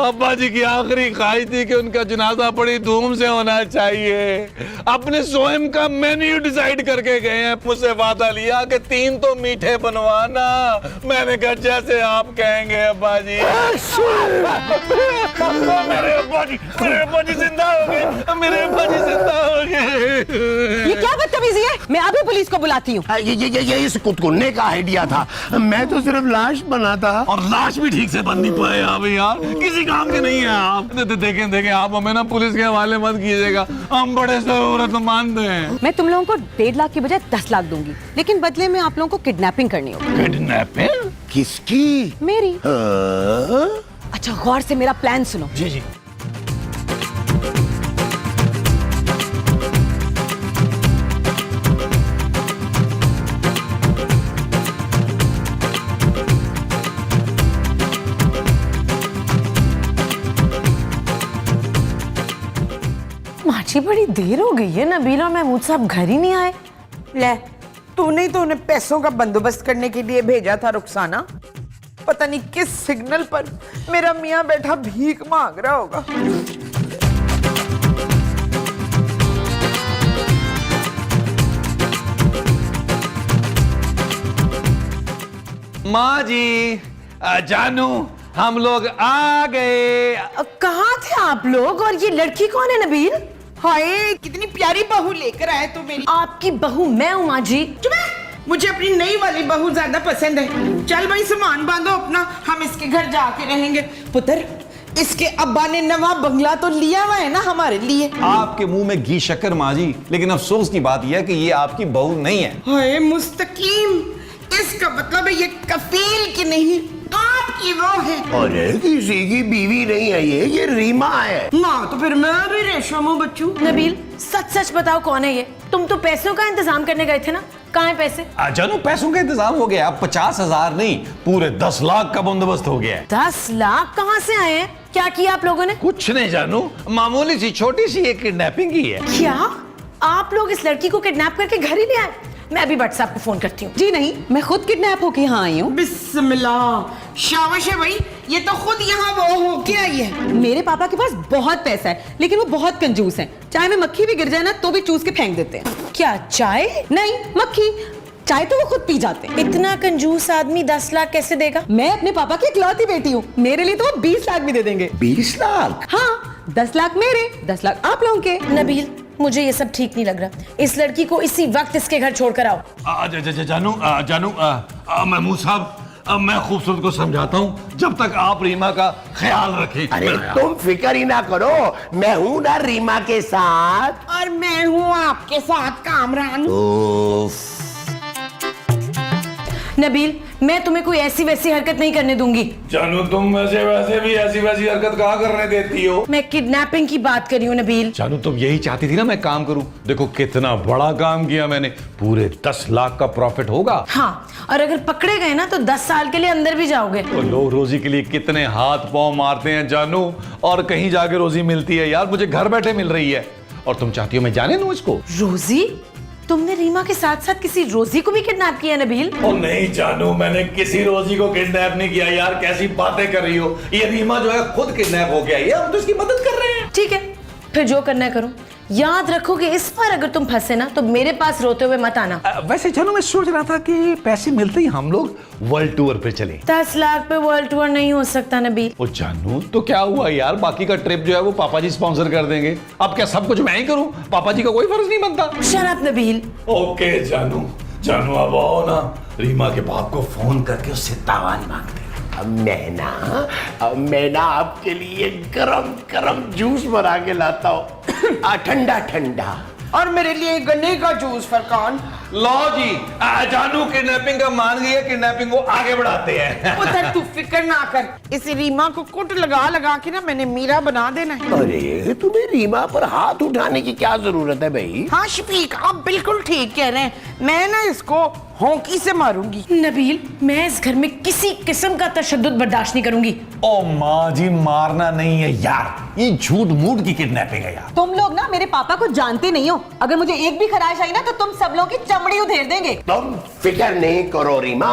अब्बा जी की आखिरी ख्वाहिश थी कि उनका जनाजा बड़ी धूम से होना चाहिए। अपने स्वयं का मेन्यू डिसाइड करके गए हैं, मुझसे वादा लिया कि 3 तो मीठे बनवाना। मैंने कहा जैसे आप कहेंगे अब्बा जी। मेरे अब्बा जी जिंदा हो गए, मेरे अब्बा जी जिंदा हो गए। ये क्या बदतमीजी है? मैं अभी पुलिस को बुलाती हूँ। ये इस कुतकुन्ने का आइडिया था, मैं तो सिर्फ लाश बना था। और लाश भी ठीक से बन नहीं पाए आप यार, किसी काम के नहीं है आप। देखें आप हमें ना पुलिस के हवाले मत कीजिएगा, हम बड़े जरूरतमंद हैं। मैं तुम लोगों को 1.5 लाख की बजाय 10 लाख दूंगी, लेकिन बदले में आप लोगों को किडनैपिंग करनी होगी। किडनैपिंग? किसकी? मेरी। हाँ? अच्छा, गौर से मेरा प्लान सुनो। जी। माची, बड़ी देर हो गई है, नबील और महमूद साहब घर ही नहीं आए। ले, तूने तो उन्हें पैसों का बंदोबस्त करने के लिए भेजा था रुखसाना। पता नहीं किस सिग्नल पर मेरा मियां बैठा भीख मांग रहा होगा। माँ जी, जानू, हम लोग आ गए। कहाँ थे आप लोग? और ये लड़की कौन है नबील? हाय, कितनी प्यारी बहू लेकर आए तू मेरी। आपकी बहू मैं हूँ माँ जी। चुप है, मुझे अपनी नई वाली बहू ज्यादा पसंद है। चल भाई, सामान बांधो अपना, हम इसके घर जाके रहेंगे। पुत्र, इसके अब्बा ने नवा बंगला तो लिया हुआ है ना हमारे लिए। आपके मुंह में घी शक्कर माँ जी, लेकिन अफसोस की बात यह है कि ये आपकी बहू नहीं है। हाय मुस्तकीम, इसका मतलब है ये कफील की नहीं, आपकी वो है। अरे किसी की बीवी नहीं है ये रीमा है। ना तो फिर मैं भी रेशम हूँ बच्चू। नबील, सच सच बताओ कौन है ये? तुम तो पैसों का इंतजाम करने गए थे ना, कहाँ है पैसे? जानू, पैसों का इंतजाम हो गया, 50,000 नहीं, पूरे 10 लाख का बंदोबस्त हो गया है। 10 लाख कहाँ से आए हैं? क्या किया आप लोगों ने? कुछ नहीं जानू, मामूली सी छोटी सी एक किडनैपिंग की है। क्या आप लोग इस लड़की को किडनैप करके घर ही ले आए? मैं अभी व्हाट्सएप को फोन करती हूँ। जी नहीं, मैं खुद किडनैप होके यहाँ आई हूँ। बिस्मिल्लाह, शाबाश है भाई, ये तो खुद यहाँ वो होके आई है। मेरे पापा के पास बहुत पैसा है, लेकिन वो बहुत कंजूस हैं। चाय में मक्खी भी गिर जाए ना तो भी चूस के फेंक देते हैं। क्या चाय? नहीं, मक्खी। चाय तो वो खुद पी जाते हैं। इतना कंजूस आदमी 10 लाख कैसे देगा? मैं अपने पापा की इकलौती बेटी हूँ, मेरे लिए तो वो 20 लाख भी दे देंगे। 20 लाख? हाँ, 10 लाख मेरे, 10 लाख आप लोगों के। नबील, मुझे ये सब ठीक नहीं लग रहा। इस लड़की को इसी वक्त इसके घर छोड़कर आओ। जानू, महमूद साहब, मैं खूबसूरत को समझाता हूँ, जब तक आप रीमा का ख्याल रखें। अरे तुम फिक्र ही ना करो, मैं हूं ना रीमा के साथ। और मैं हूँ आपके साथ कामरान। नबील, मैं तुम्हें कोई ऐसी वैसी हरकत नहीं करने दूंगी। जानू तुम वैसे भी ऐसी वैसी हरकत कहाँ करने देती हो? मैं किडनैपिंग की बात कर रही हूँ नबील। जानू तुम यही चाहती थी ना मैं काम करूं। देखो कितना बड़ा काम किया मैंने, पूरे 10 लाख का प्रॉफिट होगा। हाँ, और अगर पकड़े गए ना तो 10 साल के लिए अंदर भी जाओगे। तो लोग रोजी के लिए कितने हाथ पांव मारते हैं जानू, और कहीं जाके रोजी मिलती है यार, मुझे घर बैठे मिल रही है। और तुम चाहती हो मैं जाने दूं इसको? रोजी? तुमने रीमा के साथ साथ किसी रोजी को भी किडनैप किया नबील? ओ नहीं जानू, मैंने किसी रोजी को किडनैप नहीं किया यार, कैसी बातें कर रही हो। ये रीमा जो है खुद किडनैप हो गया है, हम तो इसकी मदद कर रहे हैं। ठीक है, फिर जो करना है करो। याद रखो कि इस बार अगर तुम फंसे ना तो मेरे पास रोते हुए मत आना। वैसे जानू मैं सोच रहा था कि पैसे मिलते ही हम लोग वर्ल्ड टूर पे चले। 10 लाख पे वर्ल्ड टूर नहीं हो सकता नबील। ओ जानू तो क्या हुआ यार, बाकी का ट्रिप जो है वो पापा जी स्पॉन्सर कर देंगे। अब क्या सब कुछ मैं ही करूं? पापा जी का कोई फर्ज नहीं बनता। Shut up Nabeel. ओके जानू, जानू अब आओ ना, रीमा के बाप को फोन करके उससे तावान मांगते हैं। मैं ना आपके लिए गरम गरम जूस बना के लाता हूँ, ठंडा ठंडा। और मेरे लिए गन्ने का जूस फरकान। लो जी, जानू किडनैपिंग का मान गई है, किडनैपिंग को आगे बढ़ाते हैं। उधर तू फिक्र ना कर, इस रीमा को कुट लगा लगा के ना मैंने मीरा बना देना है। अरे तुम्हें रीमा पर हाथ उठाने की क्या जरूरत है भाई? हाँ शफीक, आप बिल्कुल ठीक कह रहे हैं। मैं ना इसको होंकी से मारूंगी। नबील, मैं इस घर में किसी किस्म का तशद्दुद बर्दाश्त नहीं करूंगी। ओ माँ जी, मारना नहीं है यार, ये झूठ मूठ की किडनैपिंग है यार। तुम लोग ना मेरे पापा को जानते नहीं हो। अगर मुझे एक भी खराश आई ना तो तुम सब लोगों की चमड़ी उधेड़ देंगे। तुम फिक्र नहीं करो रीमा,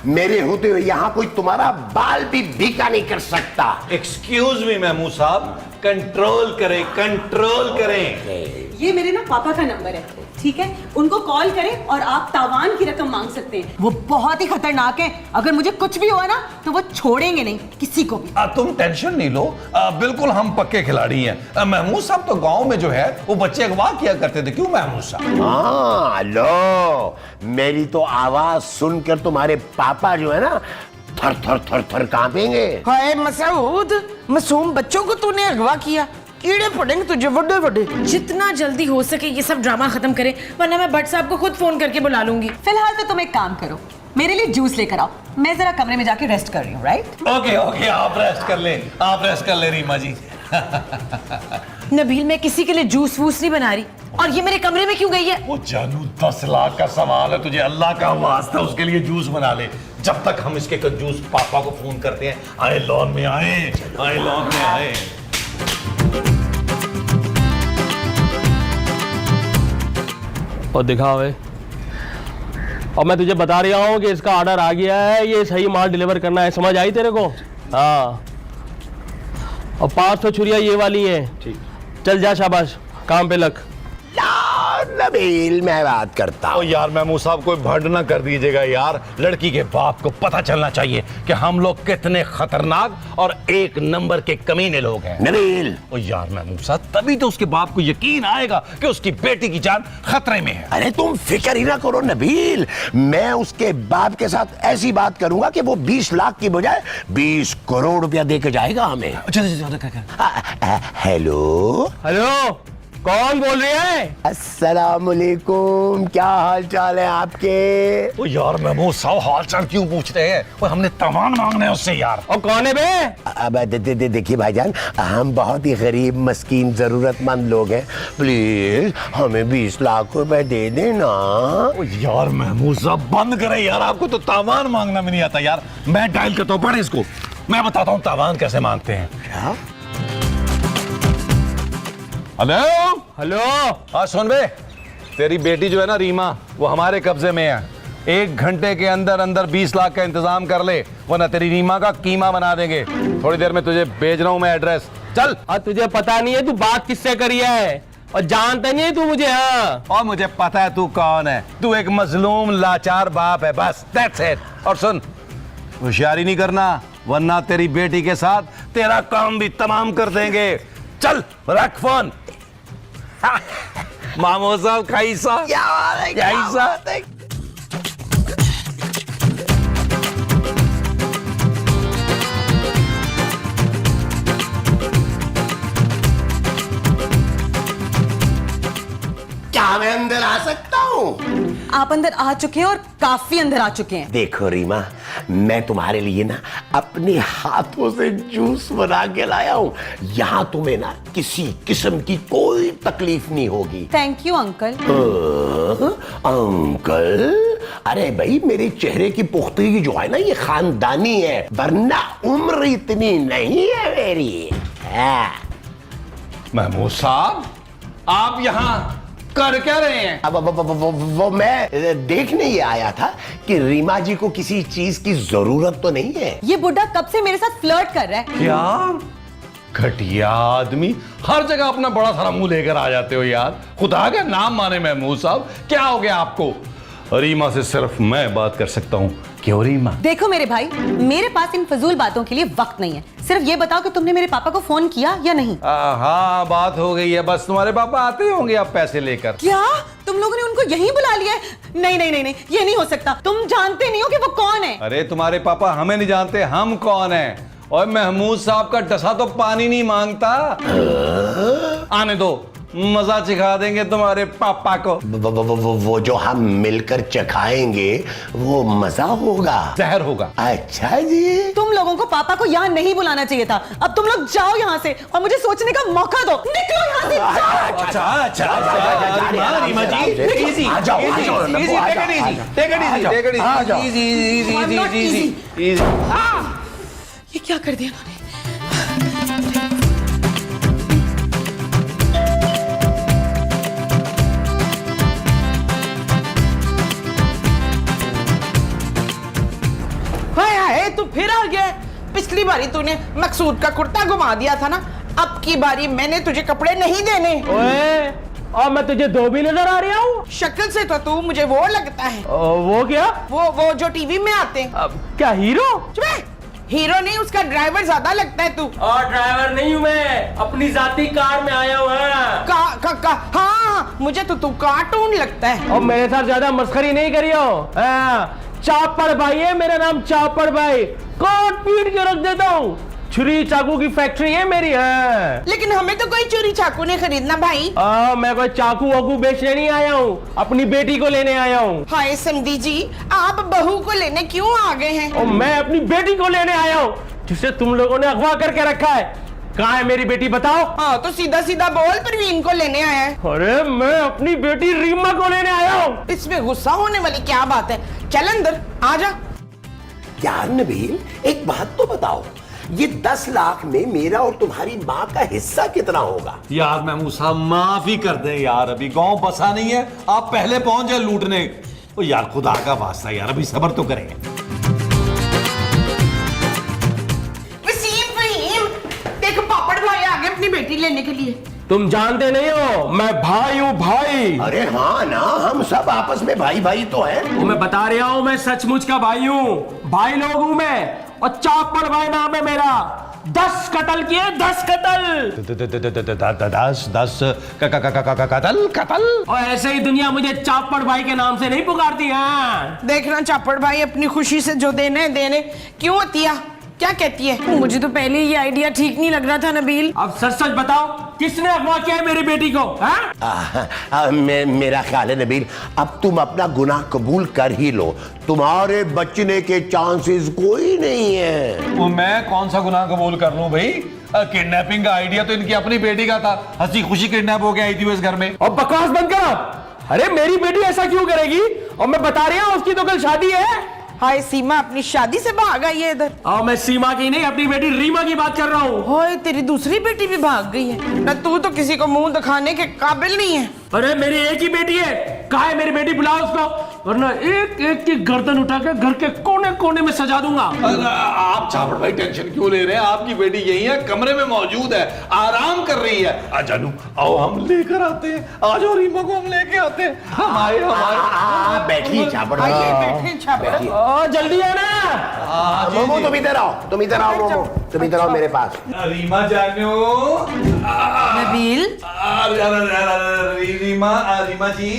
मेरे होते हुए यहाँ कोई तुम्हारा बाल भी भीगा नहीं कर सकता। एक्सक्यूज मी महमूद साहब, कंट्रोल करें, कंट्रोल करें। ये मेरे ना पापा का नंबर है, ठीक है? उनको कॉल करें और आप तावान की रकम मांग सकते हैं। वो बहुत ही खतरनाक है, अगर मुझे कुछ भी हुआ ना तो वो छोड़ेंगे नहीं किसी को भी। तुम टेंशन नहीं लो, बिल्कुल हम पक्के खिलाड़ी हैं। महमूद साहब तो गांव में जो है वो बच्चे अगवा किया करते थे, क्यों महमूद साहब? हाँ लो, मेरी तो आवाज सुनकर तुम्हारे पापा जो है ना थर थर थर थर कांपेंगे। हाय मसूद, मासूम बच्चों को तूने अगवा किया, कीड़े पड़ेंगे तुझे बड़े बड़े। जितना जल्दी हो सके ये सब ड्रामा खत्म करें, वरना मैं भट्ट साहब को खुद फोन करके बुला लूंगी। फिलहाल तो तुम एक काम करो, मेरे लिए जूस लेकर आओ। मैं जरा कमरे में जाके रेस्ट कर रही हूँ, राइट? ओके ओके, आप रेस्ट कर ले, आप रेस्ट कर ले रीमा जी। नबील, मैं किसी के लिए जूस वूस नहीं बना रही। और ये मेरे कमरे में क्यों गई है? वो जानू 10 लाख का सवाल है, तुझे अल्लाह का वास्ता उसके लिए जूस बना ले। जब तक हम इसके कंजूस पापा को फोन करते हैं, आए लॉन में आए, आए लॉन में आए। और दिखाओ है। और मैं तुझे बता रहा हूँ कि इसका ऑर्डर आ गया है, ये सही माल डिलीवर करना है, समझ आई तेरे को? हाँ, और 500 छुरियाँ ये वाली हैं। ठीक, चल जा, शाबाश, काम पे लग। नबील, मैं बात करता हूँ। यार महमूद साहब, कोई भंड ना कर दीजिएगा यार, लड़की के बाप को पता चलना चाहिए कि हम लोग कितने खतरनाक और एक नंबर के कमीने लोग हैं। नबील, ओ यार महमूद साहब, तभी तो उसके बाप को यकीन आएगा कि उसकी बेटी की जान खतरे में है। अरे तुम फिक्र ही ना करो नबील, मैं उसके बाप के साथ ऐसी बात करूंगा कि वो 20 लाख की बजाय 20 करोड़ रुपया देके जाएगा हमें। हेलो हेलो, कौन बोल रहे हैं? अस्सलामुअलैकुम, क्या हाल चाल है आपके? ओ यार महमूद साहब, हाल चाल क्यों पूछते हैं? वो हमने तवान मांगना है उससे यार। और कौन है बे? अब देखिए भाईजान, हम बहुत ही गरीब मस्कीन जरूरतमंद लोग हैं, प्लीज हमें 20 लाख रुपए दे देना। ओ यार महमूद साहब, बंद करें यार, आपको तो तावान मांगना भी नहीं आता यार। मैं डायल करता हूँ, पढ़े इसको, मैं बताता हूँ तावान कैसे मांगते हैं। क्या? हेलो हेलो, हाँ सुन बे, तेरी बेटी जो है ना रीमा, वो हमारे कब्जे में है। 1 घंटे के अंदर अंदर 20 लाख का इंतजाम कर ले, वरना तेरी रीमा का कीमा बना देंगे। थोड़ी देर में तुझे भेज रहा हूँ मैं एड्रेस, चल। और तुझे पता नहीं है तू बात किससे करी है, और जानता नहीं है तू मुझे? हाँ, और मुझे पता है तू कौन है, तू एक मजलूम लाचार बाप है, बस दैट्स इट। और सुन, होशियारी नहीं करना, वरना तेरी बेटी के साथ तेरा काम भी तमाम कर देंगे। चल रख फोन। मामू साहब, कैसा कैसा? क्या मैं अंदर आ सकता हूँ? आप अंदर आ चुके हैं और काफी अंदर आ चुके हैं। देखो रीमा, मैं तुम्हारे लिए ना अपने हाथों से जूस बना के लाया हूँ। यहाँ तुम्हें ना किसी किस्म की कोई तकलीफ नहीं होगी। Thank you uncle. अंकल, अरे भाई मेरे चेहरे की पुख्तगी जो है ना ये खानदानी है, वरना उम्र इतनी नहीं है मेरी। महमूद साहब, आप यहाँ कर क्या रहे हैं? अब वो मैं देखने ही आया था कि रीमा जी को किसी चीज की जरूरत तो नहीं है। ये बुढ़ा कब से मेरे साथ फ्लर्ट कर रहा है। क्या घटिया आदमी, हर जगह अपना बड़ा सारा मुंह लेकर आ जाते हो यार। खुदा का नाम माने महमूद साहब, क्या हो गया आपको? रीमा से सिर्फ मैं बात कर सकता हूँ। क्यों रीमा? देखो मेरे भाई, मेरे पास इन फजूल बातों के लिए वक्त नहीं है। सिर्फ ये बताओ कि तुमने मेरे पापा को फोन किया या नहीं? हाँ, बात हो गई है। बस तुम्हारे पापा आते होंगे अब पैसे लेकर। क्या तुम लोगों ने उनको यहीं बुला लिया है? नहीं नहीं नहीं नहीं, ये नहीं हो सकता। तुम जानते नहीं हो कि वो कौन है। अरे तुम्हारे पापा हमें नहीं जानते हम कौन है। और महमूद साहब का डसा तो पानी नहीं मांगता। आने दो, मजा चिखा देंगे तुम्हारे पापा को। वो जो हम मिलकर चखाएंगे वो मजा होगा, जहर होगा। अच्छा जी, तुम लोगों को पापा को यहाँ नहीं बुलाना चाहिए था। अब तुम लोग जाओ यहाँ से और मुझे सोचने का मौका दो। निकलो यहाँ से, जाओ। अच्छा रीमा जी, इजी, आ जाओ, आ जाओ, easy, take it easy, take it easy, take it easy, easy, easy, easy, easy. ये क्या कर दिया इन्होंने? हाय, तू फिर आ गया। पिछली बारी तूने मकसूद का कुर्ता घुमा दिया था ना, अब की बारी मैंने तुझे कपड़े नहीं देने। ओए, और मैं तुझे धोबी नजर आ रहा हूँ? शक्ल से तो तू मुझे वो लगता है। वो क्या? वो जो टीवी में आते हैं। अब क्या हीरो? हीरो नहीं, उसका ड्राइवर ज्यादा लगता है तू। और ड्राइवर नहीं हूँ मैं, अपनी जाती कार में आया हुआ है। हाँ, मुझे तो तू कार्टून लगता है। और मेरे साथ ज्यादा मस्खरी नहीं करियो। चापड़ भाई है मेरा नाम, चापड़ भाई। काट पीट के रख देता हूँ। छुरी चाकू की फैक्ट्री है मेरी। है लेकिन हमें तो कोई चोरी चाकू नहीं खरीदना भाई। मैं कोई चाकू वाकू बेचने नहीं आया हूँ, अपनी बेटी को लेने आया हूँ। हाय समधी जी, आप बहू को लेने क्यों आ गए हैं? और मैं अपनी बेटी को लेने आया हूँ, जिसे तुम लोगों ने अगवा करके रखा है। कहाँ है मेरी बेटी बताओ? हाँ तो सीधा सीधा बोल, परवीन को लेने आया है। अरे मैं अपनी बेटी रीमा को लेने आया हूँ। इसमें गुस्सा होने वाली क्या बात है? चल अंदर आ जा। यार नबील, एक बात तो बताओ, ये 10 लाख में मेरा और तुम्हारी माँ का हिस्सा कितना होगा? यार महमूद साहब माफ ही कर दें यार, अभी गांव बसा नहीं है, आप पहले पहुंच जाए लूटने। ओ यार खुदा का वास्ता यार, अभी सब्र तो करें। देखो पापड़ भाई आ गए अपनी बेटी लेने के लिए। तुम जानते नहीं हो मैं भाई हूँ भाई। अरे हाँ ना, हम सब आपस में भाई भाई तो हैं। मैं बता रहा हूँ, मैं सचमुच का भाई हूँ। भाई लोग हूँ मैं, और चापड़ भाई नाम है मेरा। 10 कत्ल किए, 10 कत्ल। 10 कत्ल। और ऐसे ही दुनिया मुझे चापड़ भाई के नाम से नहीं पुकारती है। देखना चापड़ भाई अपनी खुशी से जो देने देने। क्यों अतिया, क्या कहती है? मुझे तो पहले ये आइडिया ठीक नहीं लग रहा था नबील। अब सच सच बताओ, किसने अगवा किया है मेरी बेटी को? मेरा ख्याल है नबील, अब तुम अपना गुनाह कबूल कर ही लो। तुम्हारे बचने के चांसेस कोई नहीं है। वो मैं कौन सा गुनाह कबूल कर लूं भाई? किडनैपिंग का आइडिया तो इनकी अपनी बेटी का था, हंसी खुशी किडनैप हो गया आई थी इस घर में। और बकवास बंद कर। अरे मेरी बेटी ऐसा क्यों करेगी? और मैं बता रहा हूँ उसकी तो कल शादी है। हाय सीमा अपनी शादी से भाग आई है इधर। मैं सीमा की नहीं, अपनी बेटी रीमा की बात कर रहा हूँ। हाय तेरी दूसरी बेटी भी भाग गई है ना, तू तो किसी को मुंह दिखाने के काबिल नहीं है। अरे मेरी एक ही बेटी है, कहाँ है मेरी बेटी? बुलाओ उसको, वरना एक एक की गर्दन उठा के घर के कोने कोने में सजा दूंगा। आप चापड़ भाई टेंशन क्यों ले रहे हैं? आपकी बेटी यही है, कमरे में मौजूद है, आराम कर रही है। आ जानू, आओ हम लेकर आते हैं। आ जाओ, रीमा को हम लेके आते हैं। हमारे बैठिए चापड़ भाई, बैठे चापड़। जल्दी आना। मोमो तुम इधर आओ, तुम इधर आओ मोमो, तुम इधर आओ मेरे पास। रीमा जानू, नबील, रीमा जी।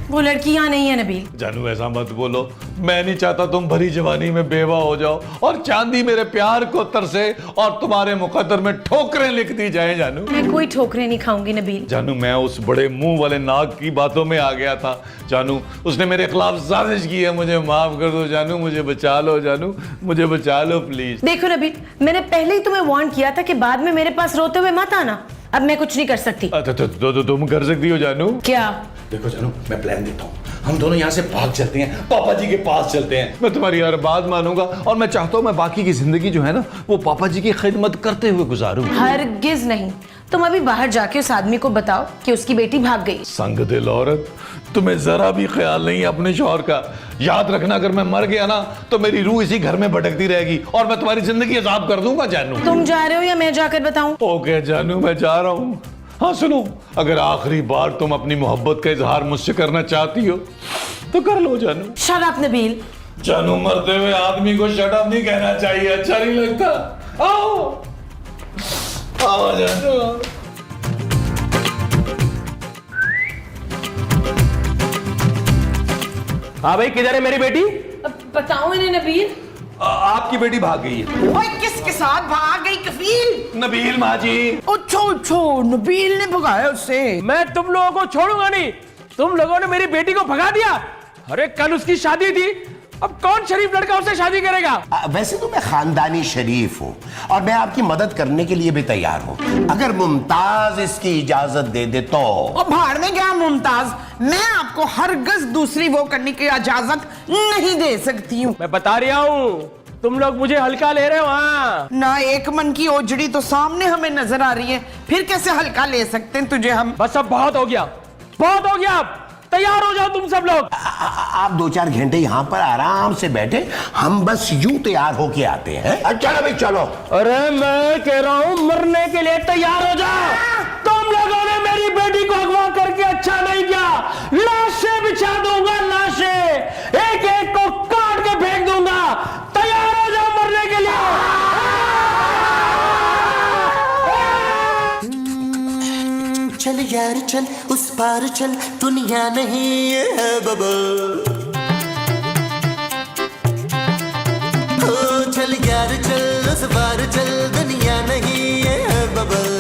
वो लड़की यहाँ नहीं है नबील। जानू ऐसा मत बोलो, मैं नहीं चाहता तुम भरी जवानी में बेवा हो जाओ और चांदी मेरे प्यार को तरसे और तुम्हारे मुकद्दर में ठोकरें लिख दी जाए जानू। मैं कोई ठोकरें नहीं खाऊंगी नबील। जानू मैं उस बड़े मुंह वाले नाग की बातों में आ गया था जानू, उसने मेरे खिलाफ साजिश की है, मुझे माफ कर दो जानू, मुझे बचा लो जानू, मुझे बचा लो प्लीज। देखो नबील, मैंने पहले ही तुम्हें वार्न किया था कि बाद में मेरे पास रोते हुए मत आना। अब मैं कुछ नहीं कर सकती। तो तुम कर सकती हो जानू। क्या? देखो जानू, मैं प्लान देता हूँ, हम दोनों यहाँ से भाग चलते हैं, पापा जी के पास चलते हैं। मैं तुम्हारी हर बात मानूंगा और मैं चाहता हूँ मैं बाकी की जिंदगी जो है ना वो पापा जी की खिदमत करते हुए गुजारूं। हरगिज नहीं। तुम अभी बाहर जाके उस आदमी को बताओ कि उसकी बेटी भाग गई। संग दिल औरत, तुम्हें जरा भी ख्याल नहीं है अपने शौहर का। याद रखना, अगर मैं मर गया ना तो मेरी रूह इसी घर में भटकती रहेगी और मैं तुम्हारी जिंदगी अजाब कर दूंगा जानू। तुम जा रहे हो या मैं जाकर बताऊं? ओके जानू, मैं जा रहा हूँ। हाँ सुनो, अगर आखिरी बार तुम अपनी मोहब्बत का इजहार मुझसे करना चाहती हो तो कर लो जानू। Shut up Nabeel. जानू, मरते हुए आदमी को शट अप नहीं कहना चाहिए, अच्छा नहीं लगता। आओ आओ जानू। हाँ भाई, किधर है मेरी बेटी? बताओ इन्हें नबील। आपकी बेटी भाग गई है। ओए किसके साथ भाग गई कफील? नबील माँ जी। अच्छो नबील ने भगाया उससे। मैं तुम लोगों को छोड़ूंगा नहीं। तुम लोगों ने मेरी बेटी को भगा दिया। अरे कल उसकी शादी थी, अब कौन शरीफ लड़का उससे शादी करेगा? वैसे तो मैं खानदानी शरीफ हूँ और मैं आपकी मदद करने के लिए भी तैयार हूँ, अगर मुमताज इसकी इजाजत दे दे तो। और भाड़ में गया मुमताज, मैं आपको हरगिज़ दूसरी वो करने की इजाजत नहीं दे सकती हूँ। मैं बता रहा हूँ, तुम लोग मुझे हल्का ले रहे हो। हाँ ना, एक मन की ओजड़ी तो सामने हमें नजर आ रही है, फिर कैसे हल्का ले सकते हैं तुझे हम? बस अब बहुत हो गया, बहुत हो गया। तैयार हो जाओ तुम सब लोग। आप 2-4 घंटे यहाँ पर आराम से बैठे, हम बस यूं तैयार होके आते हैं। चलो भाई चलो। अरे मैं कह रहा हूँ मरने के लिए तैयार हो जाओ। तुम लोगों ने मेरी बेटी को अगवा करके अच्छा नहीं किया। लाशें बिछा दूंगा, लाशें एक एक को काट के फेंक दूंगा। तैयार हो जाओ मरने के लिए। चल यार चल, उस पार चल, दुनिया नहीं है बबल। ओ चल यार चल, उस पार चल, दुनिया नहीं है बबल।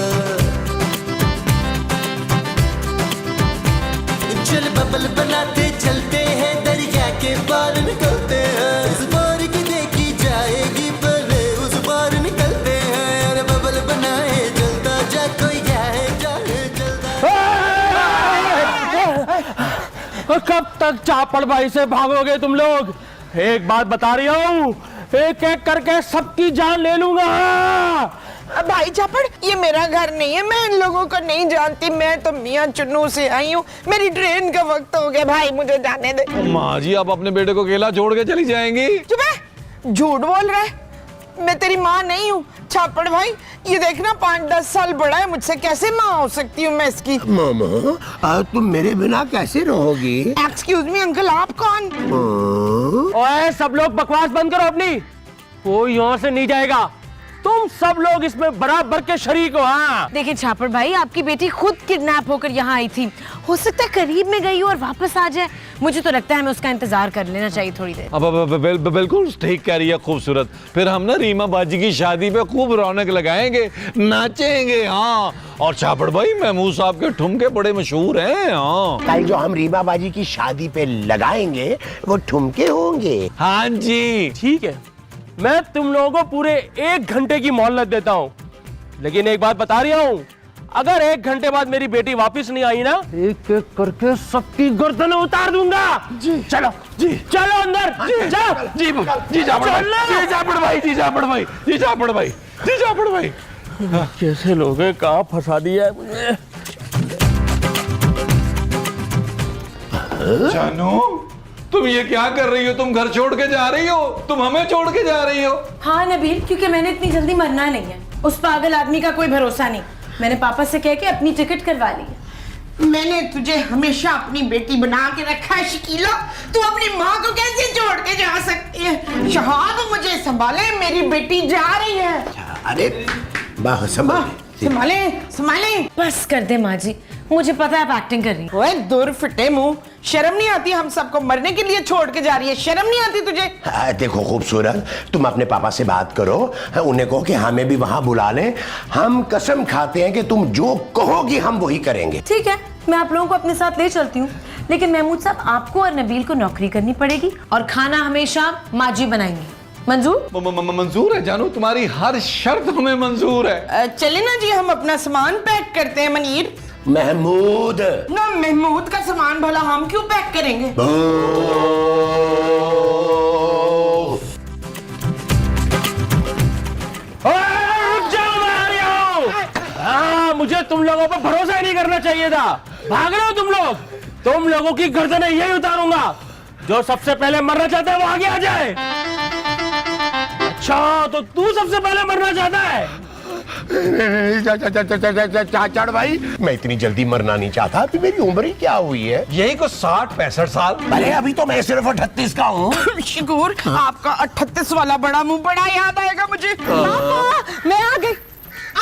चल बबल बनाते चलते हैं, दरिया के पार निकलते हैं। इस पार की देखी जाएगी पहले, उस पार निकलते हैं। अरे बबल बनाए चलता जा, कोई जाए जाए कब तक चापड़ भाई से भागोगे तुम लोग? एक बात बता रही हूँ, एक एक करके सबकी जान ले लूंगा। भाई चापड़, ये मेरा घर नहीं है, मैं इन लोगों को नहीं जानती। मैं तो मियाँ चुन्नू से आई हूँ, मेरी ट्रेन का वक्त हो गया। भाई मुझे जाने दे। माँ जी, आप अपने बेटे को अकेला छोड़ के चली जाएंगी? चुप है, झूठ बोल रहा है। मैं तेरी माँ नहीं हूँ छापड़ भाई। ये देखना 5-10 साल बड़ा है मुझसे, कैसे माँ हो सकती हूँ मैं इसकी? मामा, तुम मेरे बिना कैसे रहोगी? एक्सक्यूज मी अंकल, आप कौन? ओए सब लोग बकवास बंद करो अपनी, कोई यहाँ से नहीं जाएगा। तुम सब लोग इसमें बराबर के शरीक हो। हाँ देखिए छापड़ भाई, आपकी बेटी खुद किडनैप होकर यहाँ आई थी। हो सकता है करीब में गई हो और वापस आ जाए। मुझे तो लगता है हमें उसका इंतजार कर लेना चाहिए थोड़ी देर। अब बिल्कुल ठीक कह रही है खूबसूरत। फिर हम ना रीमा बाजी की शादी पे खूब रौनक लगाएंगे, नाचेंगे। हाँ, और छापड़ भाई महमूद साहब के ठुमके बड़े मशहूर हैं। हाँ, कल जो हम रीमा बाजी की शादी पे लगाएंगे वो ठुमके होंगे। हाँ जी ठीक है, मैं तुम लोगों को पूरे 1 घंटे की मोहलत देता हूँ, लेकिन एक बात बता रहा हूँ, अगर 1 घंटे बाद मेरी बेटी वापस नहीं आई ना, एक एक करके सबकी गर्दनें उतार दूंगा। जी चलो, जी चलो अंदर। चलो जी जी जापड़ भाई, जी जापड़ भाई, जी जापड़ भाई, जी जापड़ भाई। कैसे लोग हैं, कहाँ फंसा दिया है मुझे। जानू, तुम ये क्या कर रही हो? तुम घर छोड़ के जा रही हो? तुम हमें छोड़ के जा रही हो? हाँ नबील, क्योंकि मैंने इतनी जल्दी मरना नहीं है। उस पागल आदमी का कोई भरोसा नहीं। मैंने पापा से कह के अपनी टिकट करवा ली है। मैंने तुझे हमेशा अपनी बेटी बना के रखा है शकीला, तू अपनी माँ को कैसे छोड़ के जा सकती है? शहाब मुझे संभाले, मेरी बेटी जा रही है। अरे संभाल, संभाले संभाले। बस कर दे माँ जी, मुझे पता है आप एक्टिंग कर रही हैं। ओए दूर फिटे मुंह, शर्म नहीं आती? हम सबको मरने के लिए छोड़ के जा रही है, शर्म नहीं आती तुझे? देखो खूबसूरत, तुम अपने पापा से बात करो, उन्हें कहो कि हमें भी वहां बुला लें। हम कसम खाते हैं कि तुम जो कहोगी हम वही करेंगे। ठीक है, मैं आप लोगों को अपने साथ ले चलती हूँ, लेकिन महमूद साहब आपको और नबील को नौकरी करनी पड़ेगी और खाना हमेशा माँ जी बनाएंगी। मंजूर? मंजूर है जानू, तुम्हारी हर शर्त हमें मंजूर है। चले ना जी, हम अपना सामान पैक करते हैं। मनीर, महमूद, ना महमूद का सामान भला हम क्यों पैक करेंगे? हाँ, मुझे तुम लोगों पर भरोसा ही नहीं करना चाहिए था। भाग रहे हो तुम लोग। तुम लोगों की गर्दनें यही उतारूंगा। जो सबसे पहले मरना चाहता है वो आगे आ जाए। अच्छा, तो तू सबसे पहले मरना चाहता है? चाचड़ भाई, मैं इतनी जल्दी मरना नहीं चाहता। अभी मेरी उम्र ही क्या हुई है? यही को 60-65 साल। अरे अभी तो मैं सिर्फ 38 का हूँ। शिकूर, आपका 38 वाला बड़ा मुंह बड़ा याद आएगा मुझे। मैं आ गई।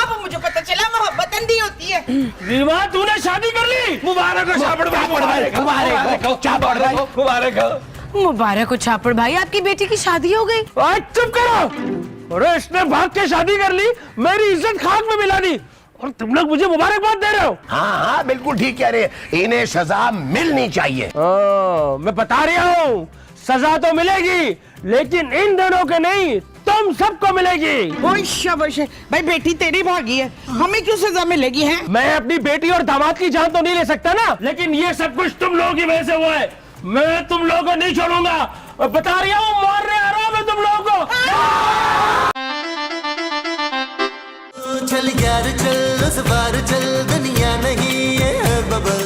अब मुझे पता चला मोहब्बत अंधी होती है। विवाह, तूने शादी कर ली। मुबारक हो छापड़ भाई, मुबारक हो। मुबारक हो छापड़ भाई, आपकी बेटी की शादी हो गई। चुप करो। अरे इसने भाग के शादी कर ली, मेरी इज्जत खाक में मिला दी, और तुम लोग मुझे मुबारकबाद दे रहे हो। हाँ हाँ बिल्कुल ठीक कह रहे हैं, इन्हें सजा मिलनी चाहिए। मैं बता रहा हूँ, सजा तो मिलेगी, लेकिन इन दोनों के नहीं, तुम सबको मिलेगी। ओए शाबाश भाई, बेटी तेरी भागी है, हमें क्यों सजा मिलेगी है? मैं अपनी बेटी और दामाद की जान तो नहीं ले सकता ना, लेकिन ये सब कुछ तुम लोगों की वजह से हुआ है। मैं तुम लोगों को नहीं छोड़ूंगा, और बता रहा हूँ, मारने आ रहा हूँ मैं तुम लोगों को। चल यार चल, उस बार चल, दुनिया नहीं है बबल।